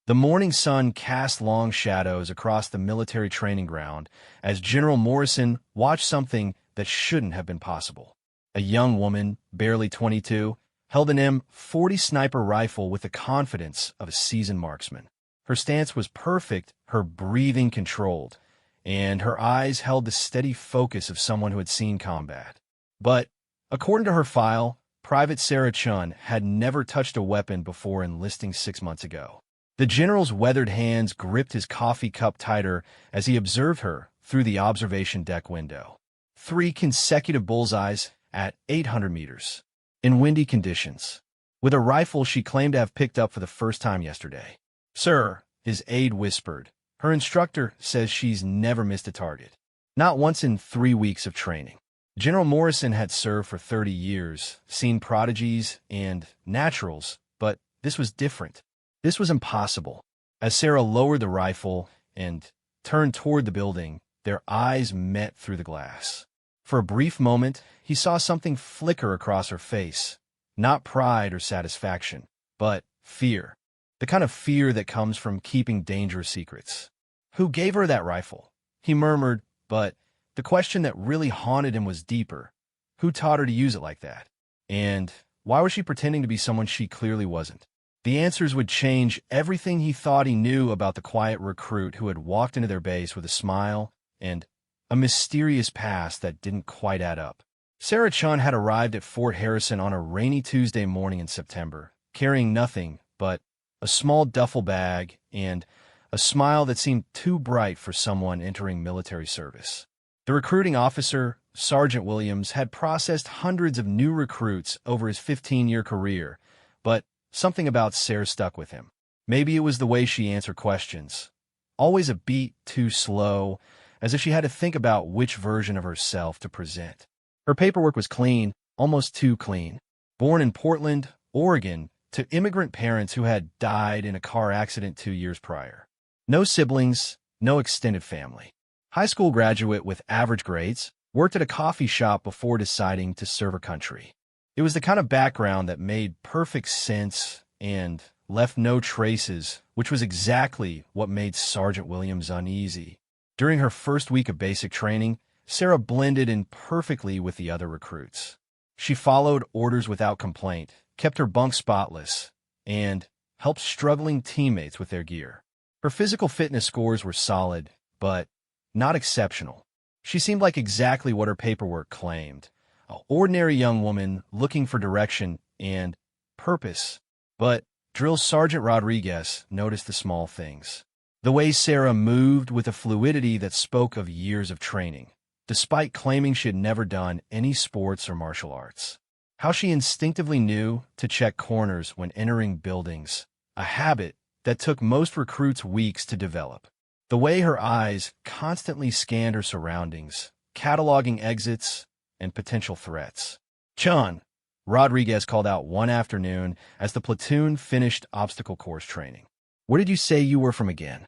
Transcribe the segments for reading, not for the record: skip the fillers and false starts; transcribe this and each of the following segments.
The morning sun cast long shadows across the military training ground as General Morrison watched something that shouldn't have been possible. A young woman, barely 22, held an M40 sniper rifle with the confidence of a seasoned marksman. Her stance was perfect, her breathing controlled, and her eyes held the steady focus of someone who had seen combat. But, according to her file, Private Sarah Chun had never touched a weapon before enlisting 6 months ago. The general's weathered hands gripped his coffee cup tighter as he observed her through the observation deck window. 3 consecutive bullseyes at 800 meters. In windy conditions. With a rifle she claimed to have picked up for the first time yesterday. "Sir," his aide whispered, "her instructor says she's never missed a target. Not once in 3 weeks of training." General Morrison had served for 30 years, seen prodigies and naturals, but this was different. This was impossible. As Sarah lowered the rifle and turned toward the building, their eyes met through the glass. For a brief moment, he saw something flicker across her face. Not pride or satisfaction, but fear. The kind of fear that comes from keeping dangerous secrets. "Who gave her that rifle?" he murmured, but the question that really haunted him was deeper. Who taught her to use it like that? And why was she pretending to be someone she clearly wasn't? The answers would change everything he thought he knew about the quiet recruit who had walked into their base with a smile and a mysterious past that didn't quite add up. Sarah Chun had arrived at Fort Harrison on a rainy Tuesday morning in September, carrying nothing but a small duffel bag and a smile that seemed too bright for someone entering military service. The recruiting officer, Sergeant Williams, had processed hundreds of new recruits over his 15-year career, but something about Sarah stuck with him. Maybe it was the way she answered questions. Always a beat too slow, as if she had to think about which version of herself to present. Her paperwork was clean, almost too clean. Born in Portland, Oregon, to immigrant parents who had died in a car accident 2 years prior. No siblings, no extended family. High school graduate with average grades, worked at a coffee shop before deciding to serve her country. It was the kind of background that made perfect sense and left no traces, which was exactly what made Sergeant Williams uneasy. During her first week of basic training, Sarah blended in perfectly with the other recruits. She followed orders without complaint, kept her bunk spotless, and helped struggling teammates with their gear. Her physical fitness scores were solid, but not exceptional. She seemed like exactly what her paperwork claimed. An ordinary young woman looking for direction and purpose. But Drill Sergeant Rodriguez noticed the small things. The way Sarah moved with a fluidity that spoke of years of training, despite claiming she had never done any sports or martial arts. How she instinctively knew to check corners when entering buildings, a habit that took most recruits weeks to develop. The way her eyes constantly scanned her surroundings, cataloging exits and potential threats. "Chun," Rodriguez called out one afternoon as the platoon finished obstacle course training. "Where did you say you were from again?"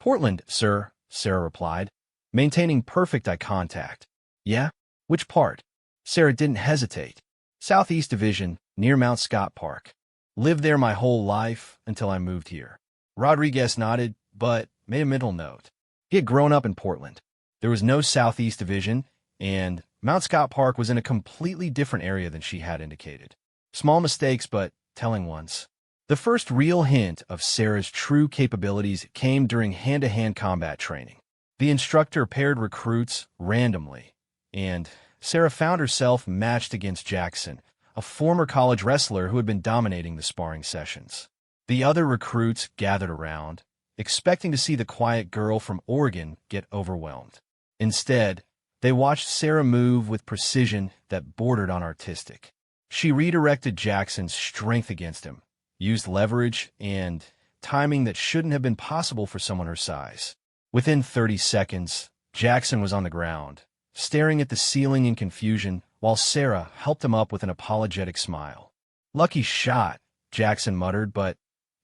"Portland, sir," Sarah replied, maintaining perfect eye contact. "Yeah? Which part?" Sarah didn't hesitate. "Southeast Division, near Mount Scott Park. Lived there my whole life until I moved here." Rodriguez nodded, but made a mental note. He had grown up in Portland. There was no Southeast Division, and Mount Scott Park was in a completely different area than she had indicated. Small mistakes, but telling ones. The first real hint of Sarah's true capabilities came during hand-to-hand combat training. The instructor paired recruits randomly, and Sarah found herself matched against Jackson, a former college wrestler who had been dominating the sparring sessions. The other recruits gathered around, expecting to see the quiet girl from Oregon get overwhelmed. Instead, they watched Sarah move with precision that bordered on artistic. She redirected Jackson's strength against him, used leverage and timing that shouldn't have been possible for someone her size. Within 30 seconds, Jackson was on the ground, staring at the ceiling in confusion while Sarah helped him up with an apologetic smile. "Lucky shot," Jackson muttered, but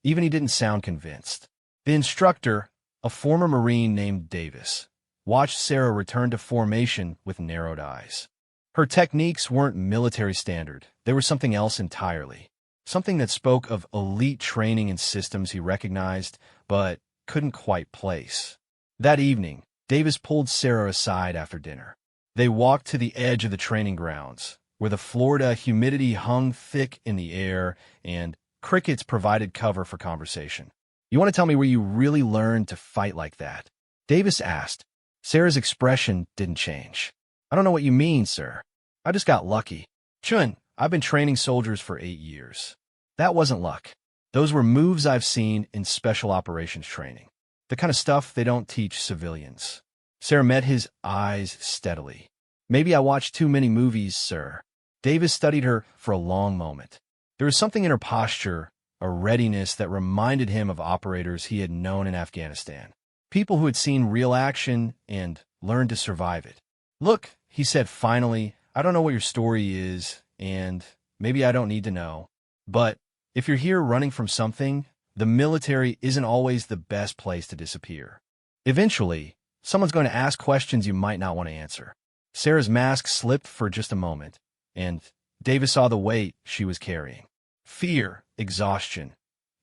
even he didn't sound convinced. The instructor, a former Marine named Davis, watched Sarah return to formation with narrowed eyes. Her techniques weren't military standard. They were something else entirely. something that spoke of elite training and systems he recognized, but couldn't quite place. That evening, Davis pulled Sarah aside after dinner. They walked to the edge of the training grounds, where the Florida humidity hung thick in the air and crickets provided cover for conversation. "You want to tell me where you really learned to fight like that?" Davis asked. Sarah's expression didn't change. "I don't know what you mean, sir. I just got lucky. Chun, I've been training soldiers for 8 years. That wasn't luck. Those were moves I've seen in special operations training. The kind of stuff they don't teach civilians." Sarah met his eyes steadily. "Maybe I watched too many movies, sir." Davis studied her for a long moment. There was something in her posture, a readiness that reminded him of operators he had known in Afghanistan. People who had seen real action and learned to survive it. "Look," he said finally, "I don't know what your story is, and maybe I don't need to know. But if you're here running from something, the military isn't always the best place to disappear. Eventually, someone's going to ask questions you might not want to answer." Sarah's mask slipped for just a moment, and Davis saw the weight she was carrying. Fear, exhaustion,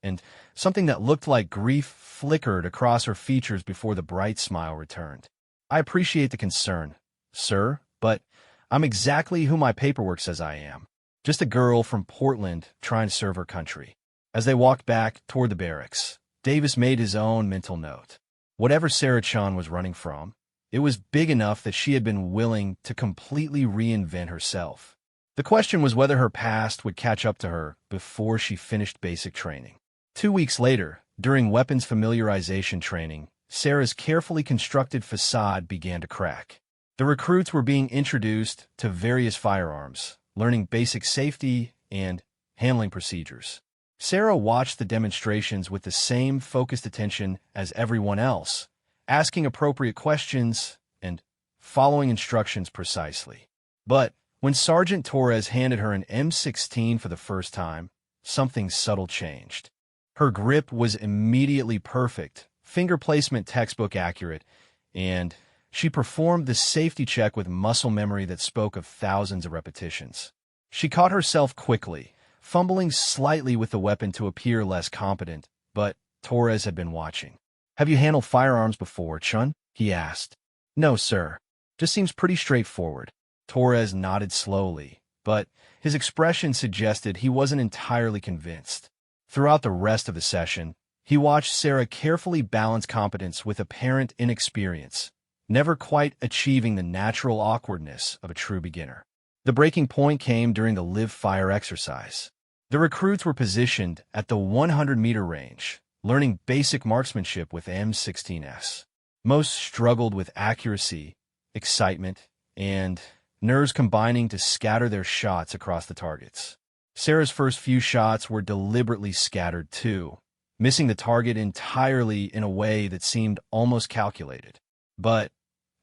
and something that looked like grief flickered across her features before the bright smile returned. "I appreciate the concern, sir, but I'm exactly who my paperwork says I am. Just a girl from Portland trying to serve her country." As they walked back toward the barracks, Davis made his own mental note. Whatever Sarah Chun was running from, it was big enough that she had been willing to completely reinvent herself. The question was whether her past would catch up to her before she finished basic training. 2 weeks later, during weapons familiarization training, Sarah's carefully constructed facade began to crack. The recruits were being introduced to various firearms, learning basic safety and handling procedures. Sarah watched the demonstrations with the same focused attention as everyone else, asking appropriate questions and following instructions precisely. But when Sergeant Torres handed her an M16 for the first time, something subtle changed. Her grip was immediately perfect, finger placement textbook accurate, and she performed the safety check with muscle memory that spoke of thousands of repetitions. She caught herself quickly, fumbling slightly with the weapon to appear less competent, but Torres had been watching. "Have you handled firearms before, Chun?" he asked. "No, sir. Just seems pretty straightforward." Torres nodded slowly, but his expression suggested he wasn't entirely convinced. Throughout the rest of the session, he watched Sarah carefully balance competence with apparent inexperience, never quite achieving the natural awkwardness of a true beginner. The breaking point came during the live-fire exercise. The recruits were positioned at the 100-meter range, learning basic marksmanship with M16s. Most struggled with accuracy, excitement, and nerves combining to scatter their shots across the targets. Sarah's first few shots were deliberately scattered too, missing the target entirely in a way that seemed almost calculated. But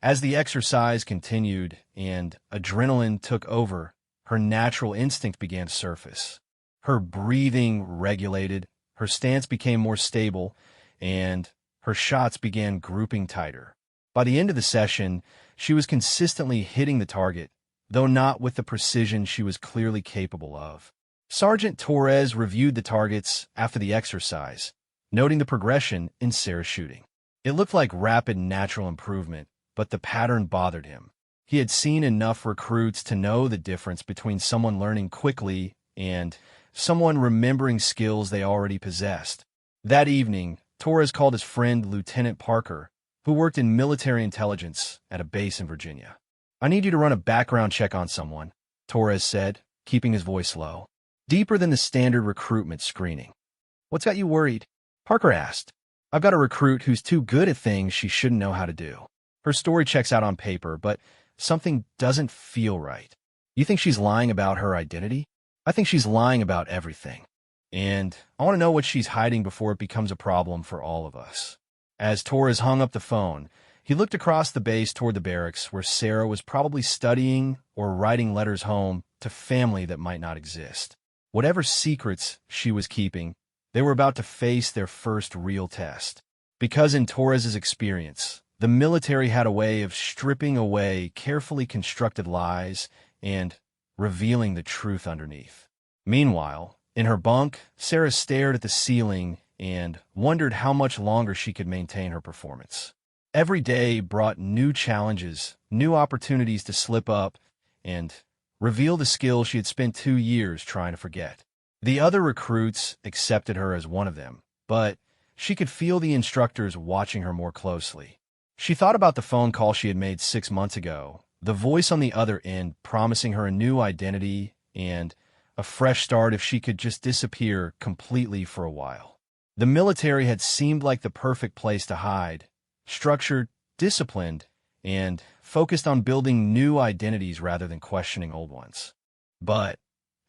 as the exercise continued and adrenaline took over, her natural instinct began to surface. Her breathing regulated, her stance became more stable, and her shots began grouping tighter. By the end of the session, she was consistently hitting the target, though not with the precision she was clearly capable of. Sergeant Torres reviewed the targets after the exercise, noting the progression in Sarah's shooting. It looked like rapid natural improvement, but the pattern bothered him. He had seen enough recruits to know the difference between someone learning quickly and someone remembering skills they already possessed. That evening, Torres called his friend Lieutenant Parker, who worked in military intelligence at a base in Virginia. "I need you to run a background check on someone," Torres said, keeping his voice low. "Deeper than the standard recruitment screening." "What's got you worried?" Parker asked. "I've got a recruit who's too good at things she shouldn't know how to do. Her story checks out on paper, but something doesn't feel right." "You think she's lying about her identity?" "I think she's lying about everything. And I want to know what she's hiding before it becomes a problem for all of us." As Torres hung up the phone, he looked across the base toward the barracks where Sarah was probably studying or writing letters home to family that might not exist. Whatever secrets she was keeping, they were about to face their first real test. Because in Torres's experience, the military had a way of stripping away carefully constructed lies and revealing the truth underneath. Meanwhile, In her bunk, Sarah stared at the ceiling and wondered how much longer she could maintain her performance. Every day brought new challenges, new opportunities to slip up and reveal the skills she had spent 2 years trying to forget. The other recruits accepted her as one of them, but she could feel the instructors watching her more closely. She thought about the phone call she had made 6 months ago, the voice on the other end promising her a new identity and a fresh start if she could just disappear completely for a while. The military had seemed like the perfect place to hide, structured, disciplined, and focused on building new identities rather than questioning old ones. But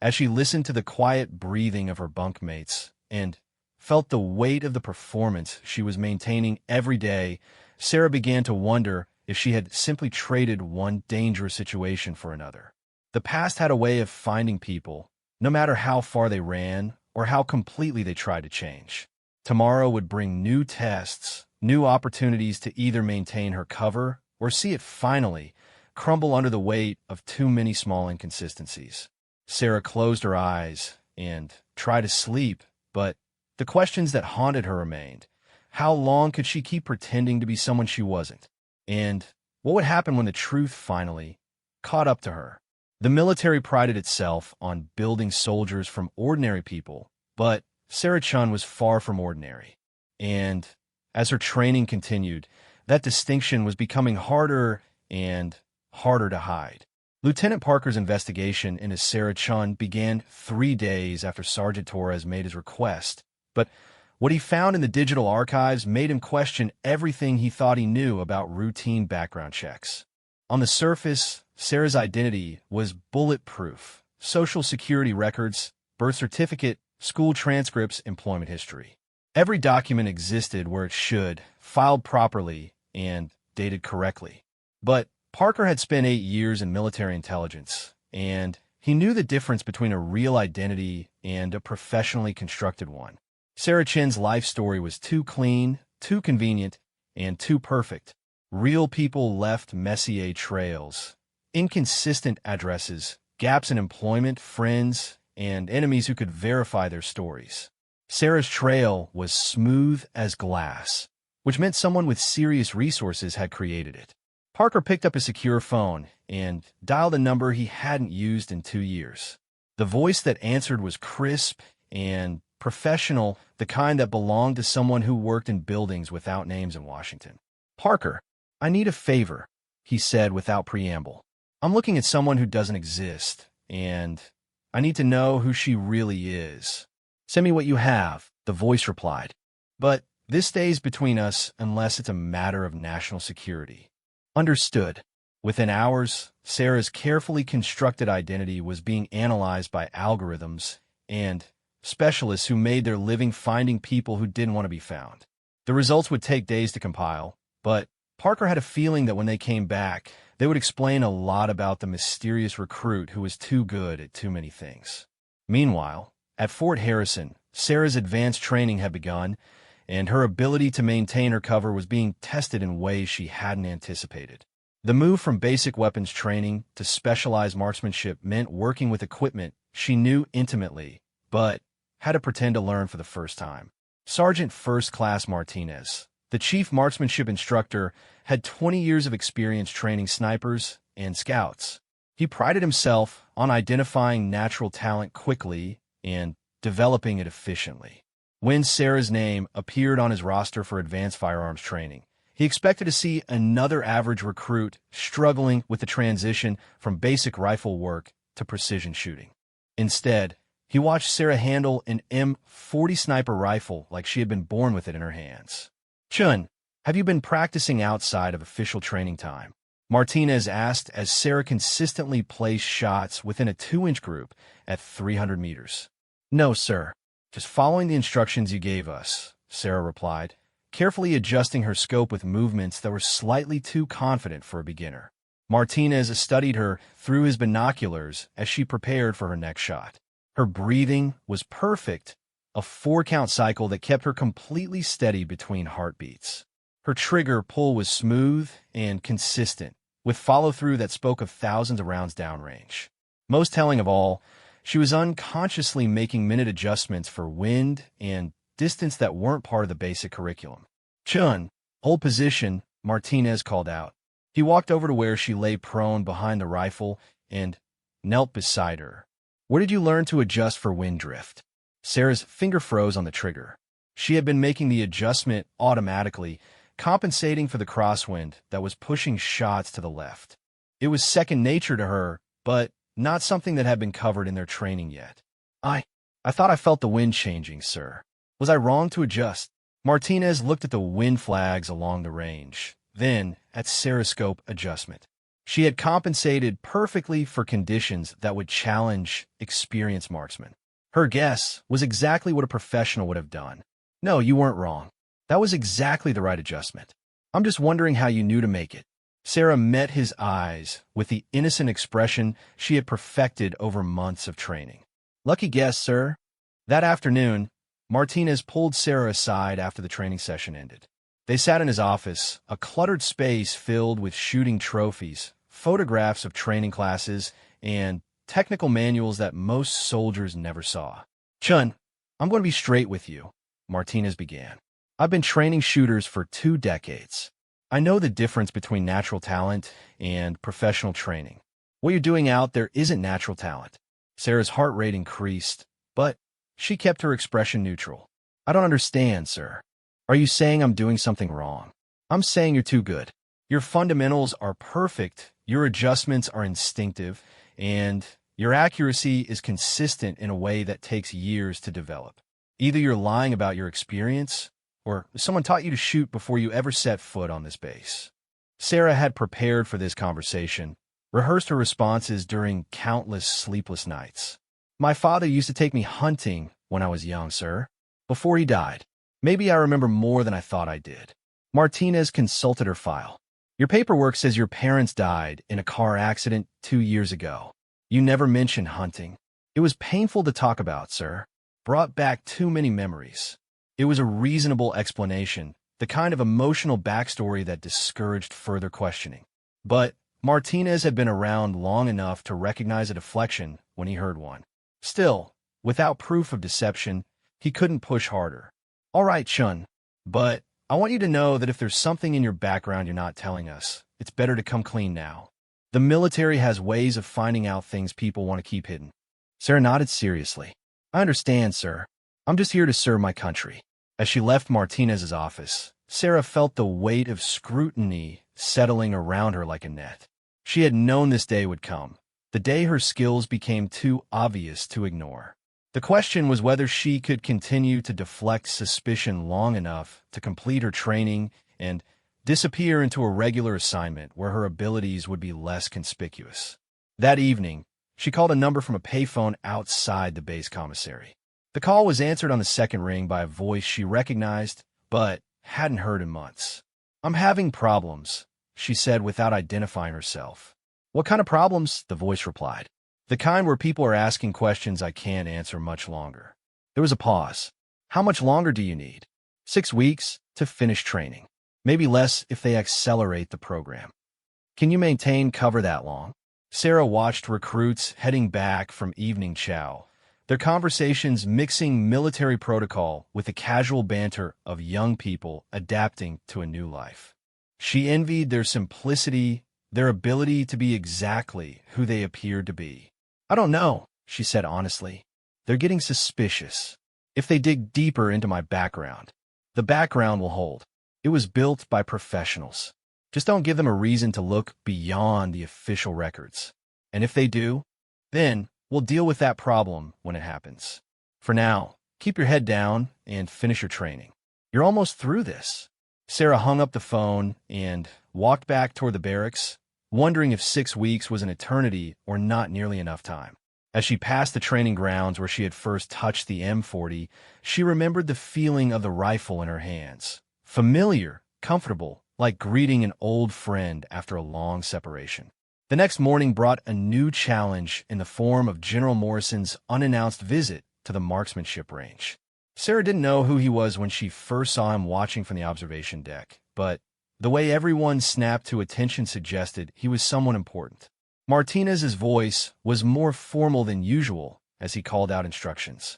as she listened to the quiet breathing of her bunkmates and felt the weight of the performance she was maintaining every day, Sarah began to wonder if she had simply traded one dangerous situation for another. The past had a way of finding people, no matter how far they ran or how completely they tried to change. Tomorrow would bring new tests, new opportunities to either maintain her cover or see it finally crumble under the weight of too many small inconsistencies. Sarah closed her eyes and tried to sleep, but the questions that haunted her remained. How long could she keep pretending to be someone she wasn't? And what would happen when the truth finally caught up to her? The military prided itself on building soldiers from ordinary people, but Sarah Chun was far from ordinary. And as her training continued, that distinction was becoming harder and harder to hide. Lieutenant Parker's investigation into Sarah Chun began 3 days after Sergeant Torres made his request, but what he found in the digital archives made him question everything he thought he knew about routine background checks. On the surface, Sarah's identity was bulletproof: social security records, birth certificate, school transcripts, employment history. Every document existed where it should, filed properly, and dated correctly. But Parker had spent 8 years in military intelligence, and he knew the difference between a real identity and a professionally constructed one. Sarah Chin's life story was too clean, too convenient, and too perfect. Real people left messier trails, inconsistent addresses, gaps in employment, friends, and enemies who could verify their stories. Sarah's trail was smooth as glass, which meant someone with serious resources had created it. Parker picked up a secure phone and dialed a number he hadn't used in 2 years. The voice that answered was crisp and professional, the kind that belonged to someone who worked in buildings without names in Washington. "Parker, I need a favor," he said without preamble. "I'm looking at someone who doesn't exist, and I need to know who she really is." "Send me what you have," the voice replied. "But this stays between us unless it's a matter of national security." "Understood." Within hours, Sarah's carefully constructed identity was being analyzed by algorithms and specialists who made their living finding people who didn't want to be found. The results would take days to compile, but Parker had a feeling that when they came back, they would explain a lot about the mysterious recruit who was too good at too many things. Meanwhile, at Fort Harrison, Sarah's advanced training had begun, and her ability to maintain her cover was being tested in ways she hadn't anticipated. The move from basic weapons training to specialized marksmanship meant working with equipment she knew intimately, but had to pretend to learn for the first time. Sergeant First Class Martinez, the chief marksmanship instructor, had 20 years of experience training snipers and scouts. He prided himself on identifying natural talent quickly and developing it efficiently. When Sarah's name appeared on his roster for advanced firearms training, he expected to see another average recruit struggling with the transition from basic rifle work to precision shooting. Instead, he watched Sarah handle an M40 sniper rifle like she had been born with it in her hands. "Chun, have you been practicing outside of official training time?" Martinez asked as Sarah consistently placed shots within a 2-inch group at 300 meters. "No, sir. Just following the instructions you gave us," Sarah replied, carefully adjusting her scope with movements that were slightly too confident for a beginner. Martinez studied her through his binoculars as she prepared for her next shot. Her breathing was perfect, a 4-count cycle that kept her completely steady between heartbeats. Her trigger pull was smooth and consistent, with follow-through that spoke of thousands of rounds downrange. Most telling of all, She was unconsciously making minute adjustments for wind and distance that weren't part of the basic curriculum. "Chun, hold position," Martinez called out. He walked over to where she lay prone behind the rifle and knelt beside her. "Where did you learn to adjust for wind drift?" Sarah's finger froze on the trigger. She had been making the adjustment automatically, compensating for the crosswind that was pushing shots to the left. It was second nature to her, but not something that had been covered in their training yet. I thought I felt the wind changing, sir. Was I wrong to adjust?" Martinez looked at the wind flags along the range, then at Sarah's scope adjustment. She had compensated perfectly for conditions that would challenge experienced marksmen. Her guess was exactly what a professional would have done. "No, you weren't wrong. That was exactly the right adjustment. I'm just wondering how you knew to make it." Sarah met his eyes with the innocent expression she had perfected over months of training. "Lucky guess, sir." That afternoon, Martinez pulled Sarah aside after the training session ended. They sat in his office, a cluttered space filled with shooting trophies, photographs of training classes, and technical manuals that most soldiers never saw. "Chun, I'm going to be straight with you," Martinez began. "I've been training shooters for 2 decades. I know the difference between natural talent and professional training. What you're doing out there isn't natural talent." Sarah's heart rate increased, but she kept her expression neutral. "I don't understand, sir. Are you saying I'm doing something wrong?" "I'm saying you're too good. Your fundamentals are perfect, your adjustments are instinctive, and your accuracy is consistent in a way that takes years to develop. Either you're lying about your experience, or someone taught you to shoot before you ever set foot on this base." Sarah had prepared for this conversation, rehearsed her responses during countless sleepless nights. "My father used to take me hunting when I was young, sir. Before he died. Maybe I remember more than I thought I did." Martinez consulted her file. "Your paperwork says your parents died in a car accident 2 years ago. You never mentioned hunting. It was painful to talk about, sir. Brought back too many memories." It was a reasonable explanation, the kind of emotional backstory that discouraged further questioning. But Martinez had been around long enough to recognize a deflection when he heard one. Still, without proof of deception, he couldn't push harder. "All right, Chun, but I want you to know that if there's something in your background you're not telling us, it's better to come clean now. The military has ways of finding out things people want to keep hidden." Sarah nodded seriously. "I understand, sir. I'm just here to serve my country." As she left Martinez's office, Sarah felt the weight of scrutiny settling around her like a net. She had known this day would come, the day her skills became too obvious to ignore. The question was whether she could continue to deflect suspicion long enough to complete her training and disappear into a regular assignment where her abilities would be less conspicuous. That evening, she called a number from a payphone outside the base commissary. The call was answered on the second ring by a voice she recognized, but hadn't heard in months. "I'm having problems," she said without identifying herself. "What kind of problems?" the voice replied. "The kind where people are asking questions I can't answer much longer." There was a pause. "How much longer do you need?" 6 weeks to finish training. Maybe less if they accelerate the program. "Can you maintain cover that long?" Sarah watched recruits heading back from evening chow, their conversations mixing military protocol with the casual banter of young people adapting to a new life. She envied their simplicity, their ability to be exactly who they appeared to be. "I don't know," she said honestly. "They're getting suspicious. If they dig deeper into my background, the background will hold. It was built by professionals. Just don't give them a reason to look beyond the official records. And if they do, then we'll deal with that problem when it happens. For now, keep your head down and finish your training. You're almost through this." Sarah hung up the phone and walked back toward the barracks, wondering if 6 weeks was an eternity or not nearly enough time. As she passed the training grounds where she had first touched the M40, she remembered the feeling of the rifle in her hands. Familiar, comfortable, like greeting an old friend after a long separation. The next morning brought a new challenge in the form of General Morrison's unannounced visit to the marksmanship range. Sarah didn't know who he was when she first saw him watching from the observation deck, but the way everyone snapped to attention suggested he was someone important. Martinez's voice was more formal than usual, as he called out instructions.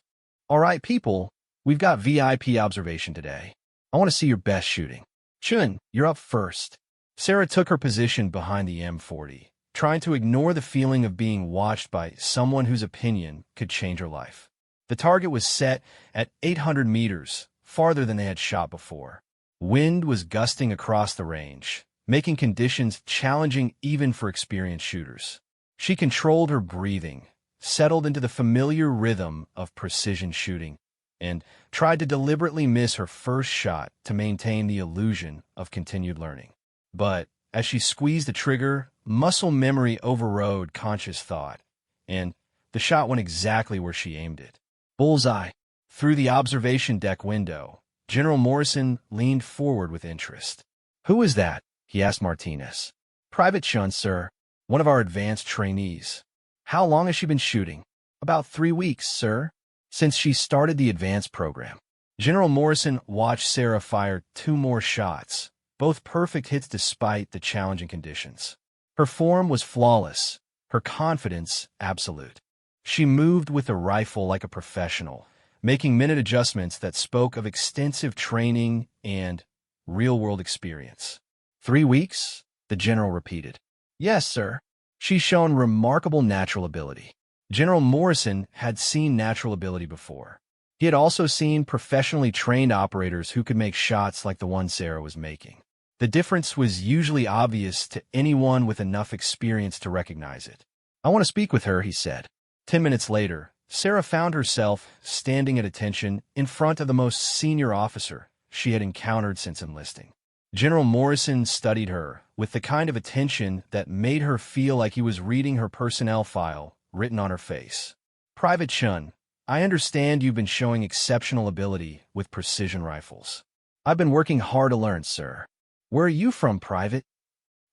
All right, people, we've got VIP observation today. I want to see your best shooting. Chun, you're up first. Sarah took her position behind the M40, trying to ignore the feeling of being watched by someone whose opinion could change her life. The target was set at 800 meters, farther than they had shot before. Wind was gusting across the range, making conditions challenging even for experienced shooters. She controlled her breathing, settled into the familiar rhythm of precision shooting, and tried to deliberately miss her first shot to maintain the illusion of continued learning. But as she squeezed the trigger, muscle memory overrode conscious thought, and the shot went exactly where she aimed it. Bullseye. Through the observation deck window, General Morrison leaned forward with interest. "Who is that?" he asked Martinez. "Private Chun, sir. One of our advanced trainees." "How long has she been shooting?" "About 3 weeks, sir. Since she started the advanced program." General Morrison watched Sarah fire 2 more shots, both perfect hits despite the challenging conditions. Her form was flawless, her confidence absolute. She moved with the rifle like a professional, making minute adjustments that spoke of extensive training and real-world experience. 3 weeks? The general repeated. "Yes, sir. She's shown remarkable natural ability." General Morrison had seen natural ability before. He had also seen professionally trained operators who could make shots like the one Sarah was making. The difference was usually obvious to anyone with enough experience to recognize it. "I want to speak with her," he said. 10 minutes later, Sarah found herself standing at attention in front of the most senior officer she had encountered since enlisting. General Morrison studied her with the kind of attention that made her feel like he was reading her personnel file written on her face. "Private Chun, I understand you've been showing exceptional ability with precision rifles." "I've been working hard to learn, sir." "Where are you from, Private?"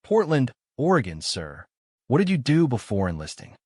"Portland, Oregon, sir." "What did you do before enlisting?"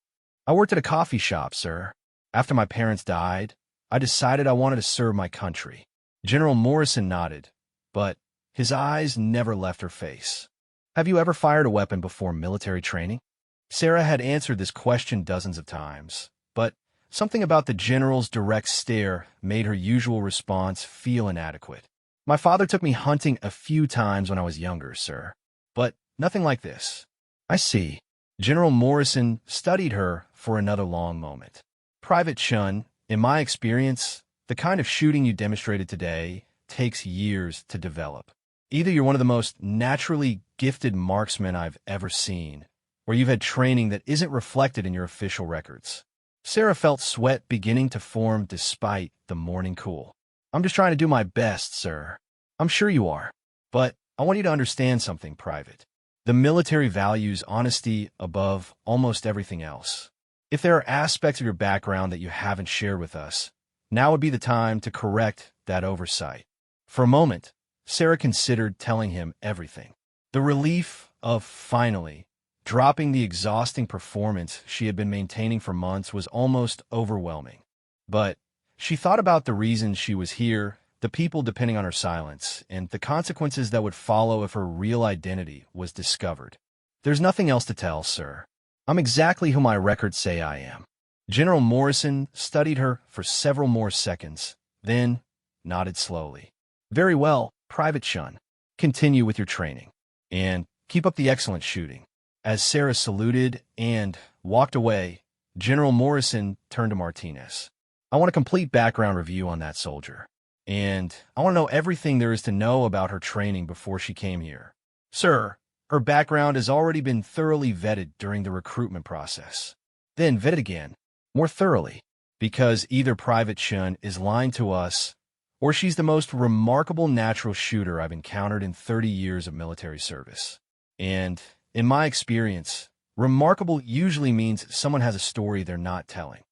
"I worked at a coffee shop, sir. After my parents died, I decided I wanted to serve my country." General Morrison nodded, but his eyes never left her face. "Have you ever fired a weapon before military training?" Sarah had answered this question dozens of times, but something about the general's direct stare made her usual response feel inadequate. "My father took me hunting a few times when I was younger, sir, but nothing like this." "I see." General Morrison studied her for another long moment. "Private Chun, in my experience, the kind of shooting you demonstrated today takes years to develop. Either you're one of the most naturally gifted marksmen I've ever seen, or you've had training that isn't reflected in your official records." Sarah felt sweat beginning to form despite the morning cool. "I'm just trying to do my best, sir." "I'm sure you are. But I want you to understand something, Private. The military values honesty above almost everything else. If there are aspects of your background that you haven't shared with us, now would be the time to correct that oversight." For a moment, Sarah considered telling him everything. The relief of finally dropping the exhausting performance she had been maintaining for months was almost overwhelming. But she thought about the reasons she was here, the people depending on her silence, and the consequences that would follow if her real identity was discovered. "There's nothing else to tell, sir. I'm exactly who my records say I am." General Morrison studied her for several more seconds, then nodded slowly. "Very well, Private Chun. Continue with your training, and keep up the excellent shooting." As Sarah saluted and walked away, General Morrison turned to Martinez. "I want a complete background review on that soldier, and I want to know everything there is to know about her training before she came here." "Sir, her background has already been thoroughly vetted during the recruitment process." "Then vet it again, more thoroughly, because either Private Chun is lying to us, or she's the most remarkable natural shooter I've encountered in 30 years of military service. And in my experience, remarkable usually means someone has a story they're not telling."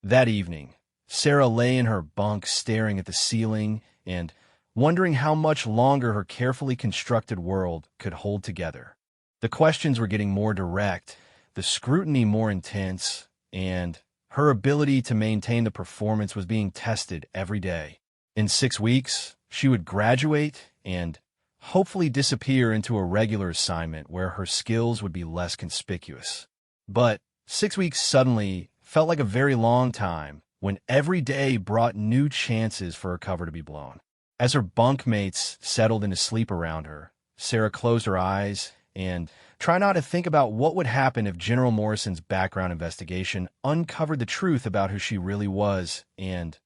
That evening, Sarah lay in her bunk staring at the ceiling and wondering how much longer her carefully constructed world could hold together. The questions were getting more direct, the scrutiny more intense, and her ability to maintain the performance was being tested every day. In 6 weeks, she would graduate and hopefully disappear into a regular assignment where her skills would be less conspicuous. But 6 weeks suddenly felt like a very long time when every day brought new chances for her cover to be blown. As her bunkmates settled into sleep around her, Sarah closed her eyes and tried not to think about what would happen if General Morrison's background investigation uncovered the truth about who she really was and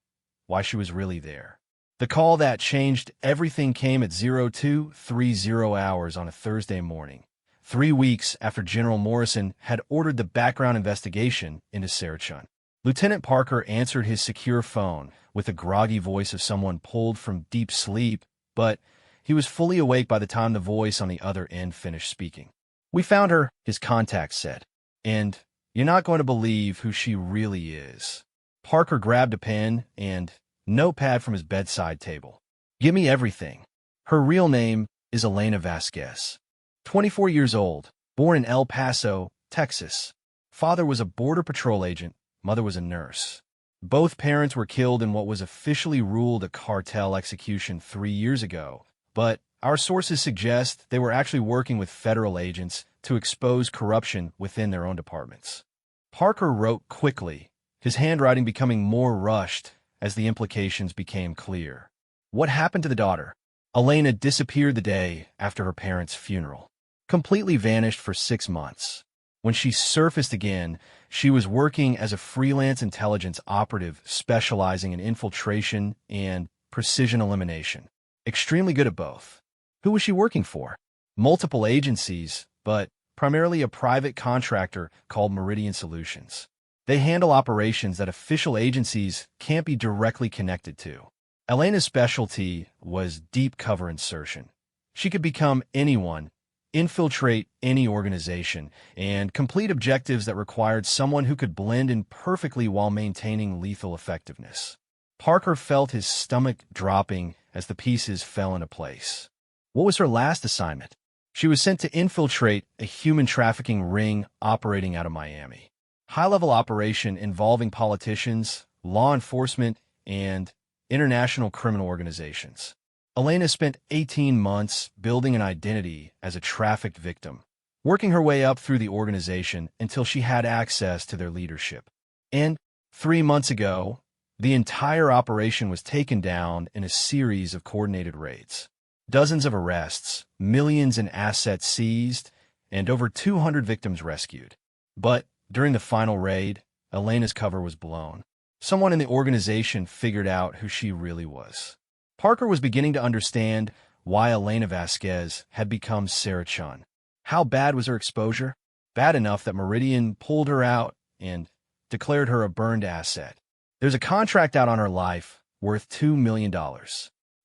why she was really there. The call that changed everything came at 0230 hours on a Thursday morning, 3 weeks after General Morrison had ordered the background investigation into Sarah Chun. Lieutenant Parker answered his secure phone with the groggy voice of someone pulled from deep sleep, but he was fully awake by the time the voice on the other end finished speaking. "We found her," his contact said, "and you're not going to believe who she really is." Parker grabbed a pen and notepad from his bedside table. "Give me everything." Her real name is Elena Vasquez. 24 years old, born in El Paso, Texas. Father was a border patrol agent, mother was a nurse. Both parents were killed in what was officially ruled a cartel execution 3 years ago, but our sources suggest they were actually working with federal agents to expose corruption within their own departments. Parker wrote quickly, his handwriting becoming more rushed as the implications became clear. What happened to the daughter? Elena disappeared the day after her parents' funeral. Completely vanished for 6 months. When she surfaced again, she was working as a freelance intelligence operative specializing in infiltration and precision elimination. Extremely good at both. Who was she working for? Multiple agencies, but primarily a private contractor called Meridian Solutions. They handle operations that official agencies can't be directly connected to. Elena's specialty was deep cover insertion. She could become anyone, infiltrate any organization, and complete objectives that required someone who could blend in perfectly while maintaining lethal effectiveness. Parker felt his stomach dropping as the pieces fell into place. What was her last assignment? She was sent to infiltrate a human trafficking ring operating out of Miami. High-level operation involving politicians, law enforcement, and international criminal organizations. Elena spent 18 months building an identity as a trafficked victim, working her way up through the organization until she had access to their leadership. And 3 months ago, the entire operation was taken down in a series of coordinated raids. Dozens of arrests, millions in assets seized, and over 200 victims rescued. But during the final raid, Elena's cover was blown. Someone in the organization figured out who she really was. Parker was beginning to understand why Elena Vasquez had become Sarah Chun. How bad was her exposure? Bad enough that Meridian pulled her out and declared her a burned asset. There's a contract out on her life worth $2 million.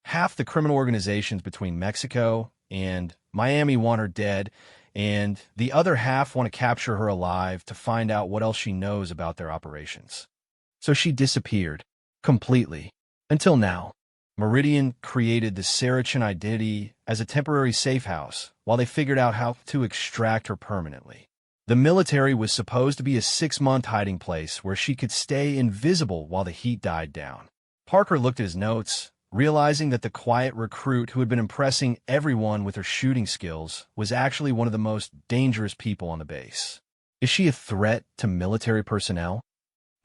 Half the criminal organizations between Mexico and Miami want her dead, and the other half want to capture her alive to find out what else she knows about their operations. So she disappeared, completely, until now. Meridian created the Sarah Chun identity as a temporary safe house while they figured out how to extract her permanently. The military was supposed to be a 6-month hiding place where she could stay invisible while the heat died down. Parker looked at his notes, realizing that the quiet recruit who had been impressing everyone with her shooting skills was actually one of the most dangerous people on the base. Is she a threat to military personnel?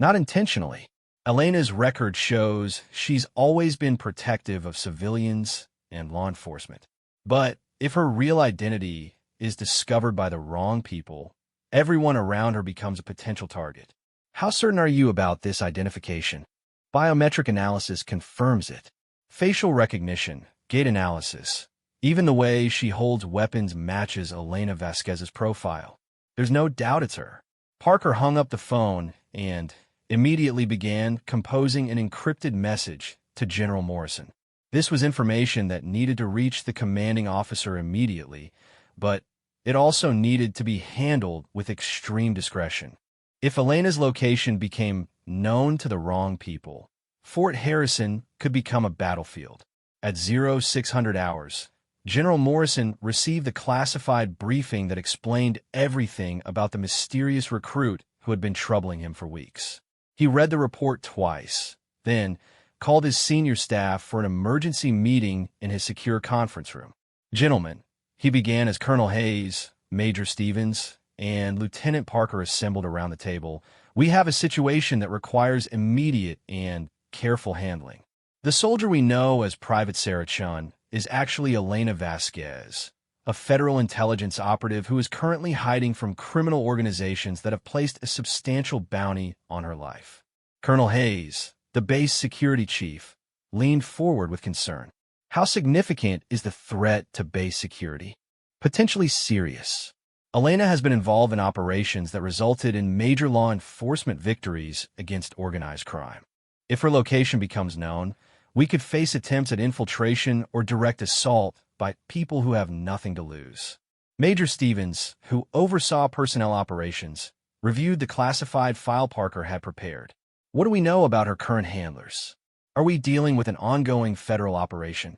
Not intentionally. Elena's record shows she's always been protective of civilians and law enforcement. But if her real identity is discovered by the wrong people, everyone around her becomes a potential target. How certain are you about this identification? Biometric analysis confirms it. Facial recognition, gait analysis, even the way she holds weapons matches Elena Vasquez's profile. There's no doubt it's her. Parker hung up the phone and immediately began composing an encrypted message to General Morrison. This was information that needed to reach the commanding officer immediately, but it also needed to be handled with extreme discretion. If Elena's location became known to the wrong people, Fort Harrison could become a battlefield. At 0600 hours, General Morrison received the classified briefing that explained everything about the mysterious recruit who had been troubling him for weeks. He read the report twice, then called his senior staff for an emergency meeting in his secure conference room. "Gentlemen," he began as Colonel Hayes, Major Stevens, and Lieutenant Parker assembled around the table, We have a situation that requires immediate and careful handling. The soldier we know as Private Sarah Chun is actually Elena Vasquez, a federal intelligence operative who is currently hiding from criminal organizations that have placed a substantial bounty on her life. Colonel Hayes, the base security chief, leaned forward with concern. How significant is the threat to base security? Potentially serious. Elena has been involved in operations that resulted in major law enforcement victories against organized crime. If her location becomes known, we could face attempts at infiltration or direct assault by people who have nothing to lose. Major Stevens, who oversaw personnel operations, reviewed the classified file Parker had prepared. What do we know about her current handlers? Are we dealing with an ongoing federal operation?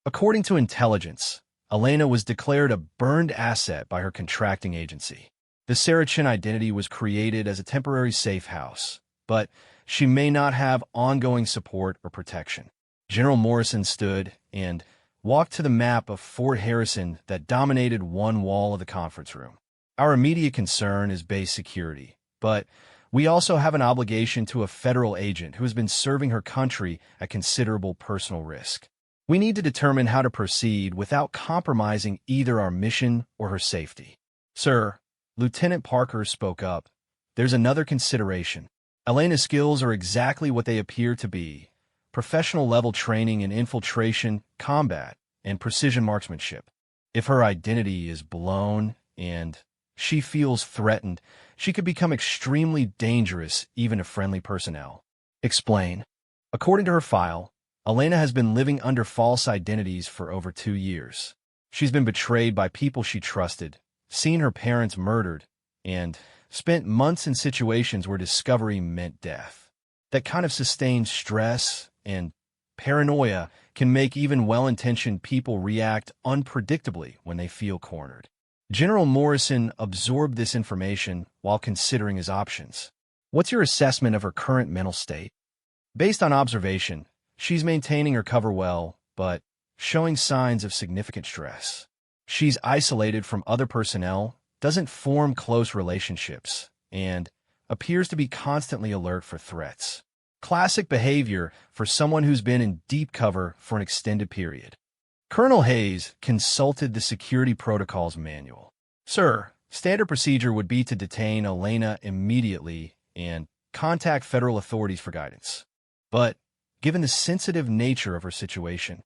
According to intelligence, Elena was declared a burned asset by her contracting agency. The Sarah Chun identity was created as a temporary safe house, but she may not have ongoing support or protection. General Morrison stood and walked to the map of Fort Harrison that dominated one wall of the conference room. Our immediate concern is base security, but we also have an obligation to a federal agent who has been serving her country at considerable personal risk. We need to determine how to proceed without compromising either our mission or her safety. Sir, Lieutenant Parker spoke up. There's another consideration. Elena's skills are exactly what they appear to be: professional-level training in infiltration, combat, and precision marksmanship. If her identity is blown and she feels threatened, she could become extremely dangerous even to friendly personnel. Explain. According to her file, Elena has been living under false identities for over 2 years. She's been betrayed by people she trusted, seen her parents murdered, and spent months in situations where discovery meant death. That kind of sustained stress and paranoia can make even well-intentioned people react unpredictably when they feel cornered. General Morrison absorbed this information while considering his options. What's your assessment of her current mental state? Based on observation, she's maintaining her cover well, but showing signs of significant stress. She's isolated from other personnel, doesn't form close relationships, and appears to be constantly alert for threats. Classic behavior for someone who's been in deep cover for an extended period. Colonel Hayes consulted the security protocols manual. Sir, standard procedure would be to detain Elena immediately and contact federal authorities for guidance. But given the sensitive nature of her situation,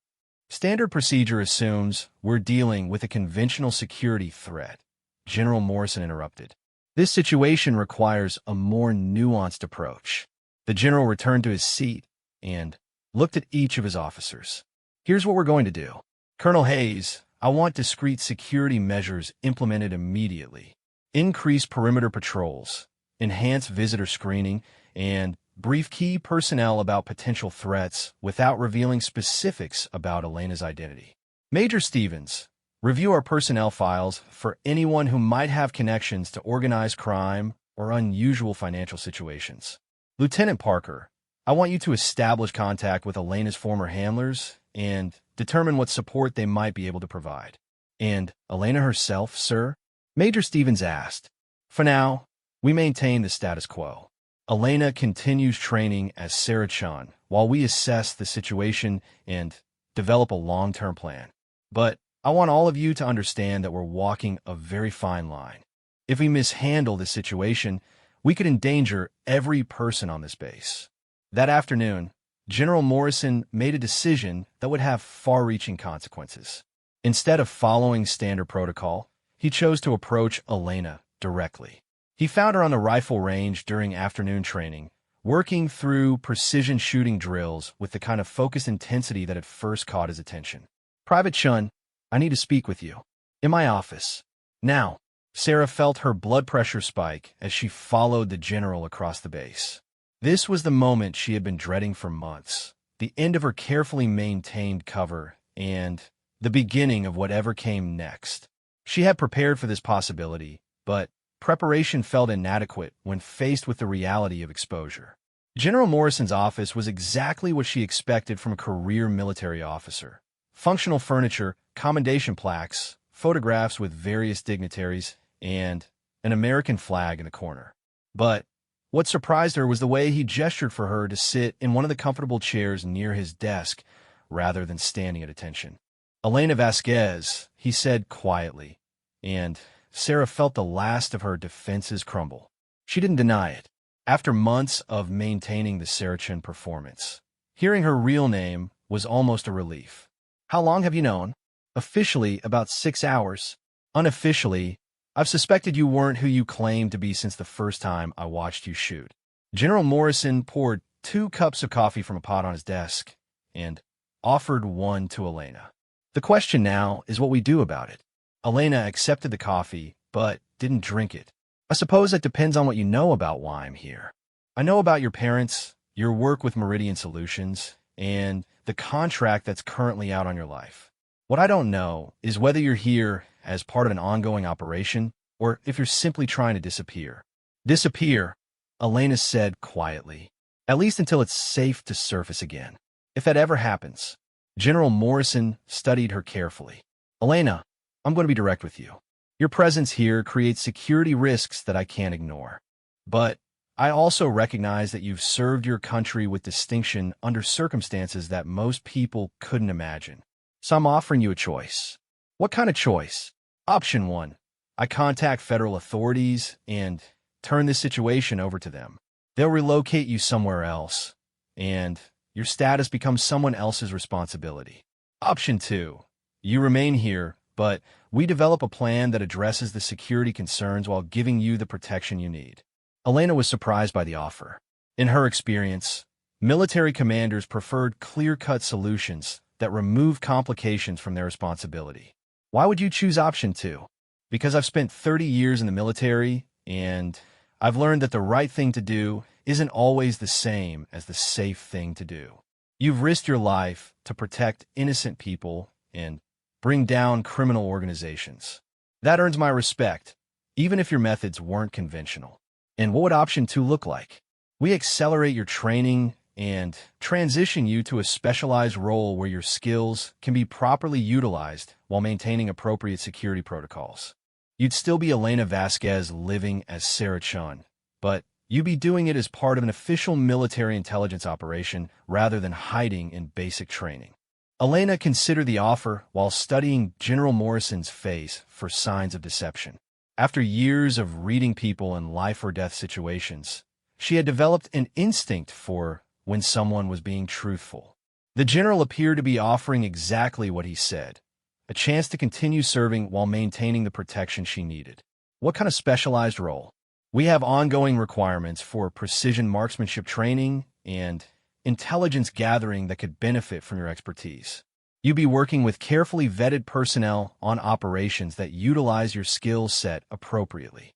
standard procedure assumes we're dealing with a conventional security threat. General Morrison interrupted. This situation requires a more nuanced approach. The general returned to his seat and looked at each of his officers. Here's what we're going to do. Colonel Hayes, I want discrete security measures implemented immediately. Increase perimeter patrols, enhance visitor screening, and brief key personnel about potential threats without revealing specifics about Elena's identity. Major Stevens, review our personnel files for anyone who might have connections to organized crime or unusual financial situations. Lieutenant Parker, I want you to establish contact with Elena's former handlers and determine what support they might be able to provide. And Elena herself, sir? Major Stevens asked. For now, we maintain the status quo. Elena continues training as Sarah Chun while we assess the situation and develop a long-term plan. But I want all of you to understand that we're walking a very fine line. If we mishandle the situation, we could endanger every person on this base. That afternoon, General Morrison made a decision that would have far-reaching consequences. Instead of following standard protocol, he chose to approach Elena directly. He found her on the rifle range during afternoon training, working through precision shooting drills with the kind of focused intensity that had first caught his attention. Private Chun, I need to speak with you. In my office. Now. Sarah felt her blood pressure spike as she followed the general across the base. This was the moment she had been dreading for months, the end of her carefully maintained cover, and the beginning of whatever came next. She had prepared for this possibility, but preparation felt inadequate when faced with the reality of exposure. General Morrison's office was exactly what she expected from a career military officer. Functional furniture, commendation plaques, photographs with various dignitaries, and an American flag in the corner. But What surprised her was the way he gestured for her to sit in one of the comfortable chairs near his desk rather than standing at attention. Elena Vasquez, he said quietly, and Sarah felt the last of her defenses crumble. She didn't deny it. After months of maintaining the Saracen performance, hearing her real name was almost a relief. How long have you known? Officially, about 6 hours. Unofficially, I've suspected you weren't who you claimed to be since the first time I watched you shoot. General Morrison poured 2 cups of coffee from a pot on his desk and offered one to Elena. The question now is what we do about it. Elena accepted the coffee, but didn't drink it. I suppose that depends on what you know about why I'm here. I know about your parents, your work with Meridian Solutions, and the contract that's currently out on your life. What I don't know is whether you're here as part of an ongoing operation or if you're simply trying to disappear. Disappear, Elena said quietly, at least until it's safe to surface again. If that ever happens. General Morrison studied her carefully. Elena, I'm going to be direct with you. Your presence here creates security risks that I can't ignore. But I also recognize that you've served your country with distinction under circumstances that most people couldn't imagine. So I'm offering you a choice. What kind of choice? Option 1. I contact federal authorities and turn this situation over to them. They'll relocate you somewhere else, and your status becomes someone else's responsibility. Option 2. You remain here, but we develop a plan that addresses the security concerns while giving you the protection you need. Elena was surprised by the offer. In her experience, military commanders preferred clear-cut solutions that remove complications from their responsibility. Why would you choose option 2? Because I've spent 30 years in the military, and I've learned that the right thing to do isn't always the same as the safe thing to do. You've risked your life to protect innocent people and bring down criminal organizations. That earns my respect, even if your methods weren't conventional. And what would option 2 look like? We accelerate your training and transition you to a specialized role where your skills can be properly utilized while maintaining appropriate security protocols. You'd still be Elena Vasquez living as Sarah Chun, but you'd be doing it as part of an official military intelligence operation rather than hiding in basic training. Elena considered the offer while studying General Morrison's face for signs of deception. After years of reading people in life-or-death situations, she had developed an instinct for when someone was being truthful. The general appeared to be offering exactly what he said, a chance to continue serving while maintaining the protection she needed. What kind of specialized role? We have ongoing requirements for precision marksmanship training and intelligence gathering that could benefit from your expertise. You'd be working with carefully vetted personnel on operations that utilize your skill set appropriately.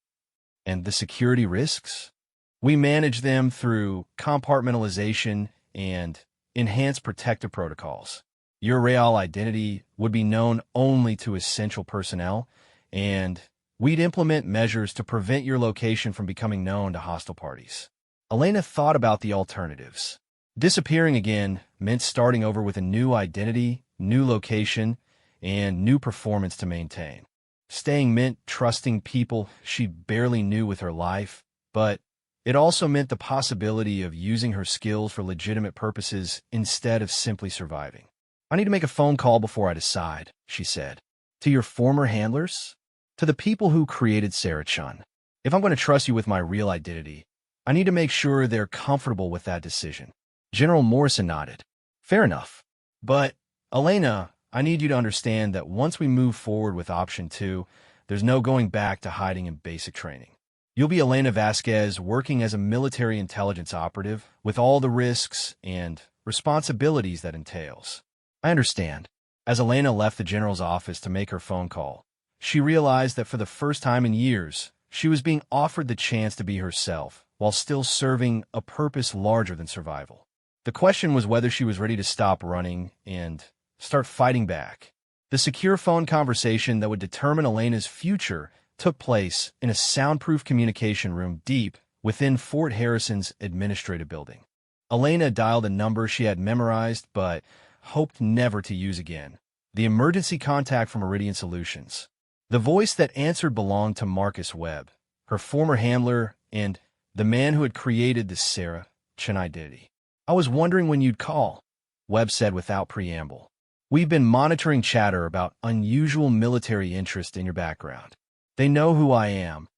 And the security risks? We manage them through compartmentalization and enhanced protective protocols. Your real identity would be known only to essential personnel, and we'd implement measures to prevent your location from becoming known to hostile parties. Elena thought about the alternatives. Disappearing again meant starting over with a new identity, new location, and new performance to maintain. Staying meant trusting people she barely knew with her life, but it also meant the possibility of using her skills for legitimate purposes instead of simply surviving. I need to make a phone call before I decide, she said. To your former handlers? To the people who created Sarah Chun. If I'm going to trust you with my real identity, I need to make sure they're comfortable with that decision. General Morrison nodded. Fair enough. But, Elena, I need you to understand that once we move forward with option 2, there's no going back to hiding in basic training. You'll be Elena Vasquez working as a military intelligence operative with all the risks and responsibilities that entails. I understand. As Elena left the general's office to make her phone call, she realized that for the first time in years, she was being offered the chance to be herself while still serving a purpose larger than survival. The question was whether she was ready to stop running and start fighting back. The secure phone conversation that would determine Elena's future took place in a soundproof communication room deep within Fort Harrison's administrative building. Elena dialed a number she had memorized but hoped never to use again. The emergency contact from Meridian Solutions. The voice that answered belonged to Marcus Webb, her former handler and the man who had created the Sarah Chen identity. I was wondering when you'd call, Webb said without preamble. We've been monitoring chatter about unusual military interest in your background. They know who I am,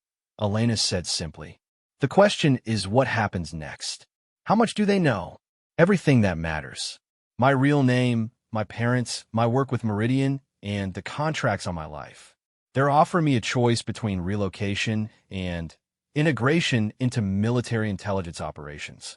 Elena said simply. The question is what happens next. How much do they know? Everything that matters. My real name, my parents, my work with Meridian, and the contracts on my life. They're offering me a choice between relocation and integration into military intelligence operations.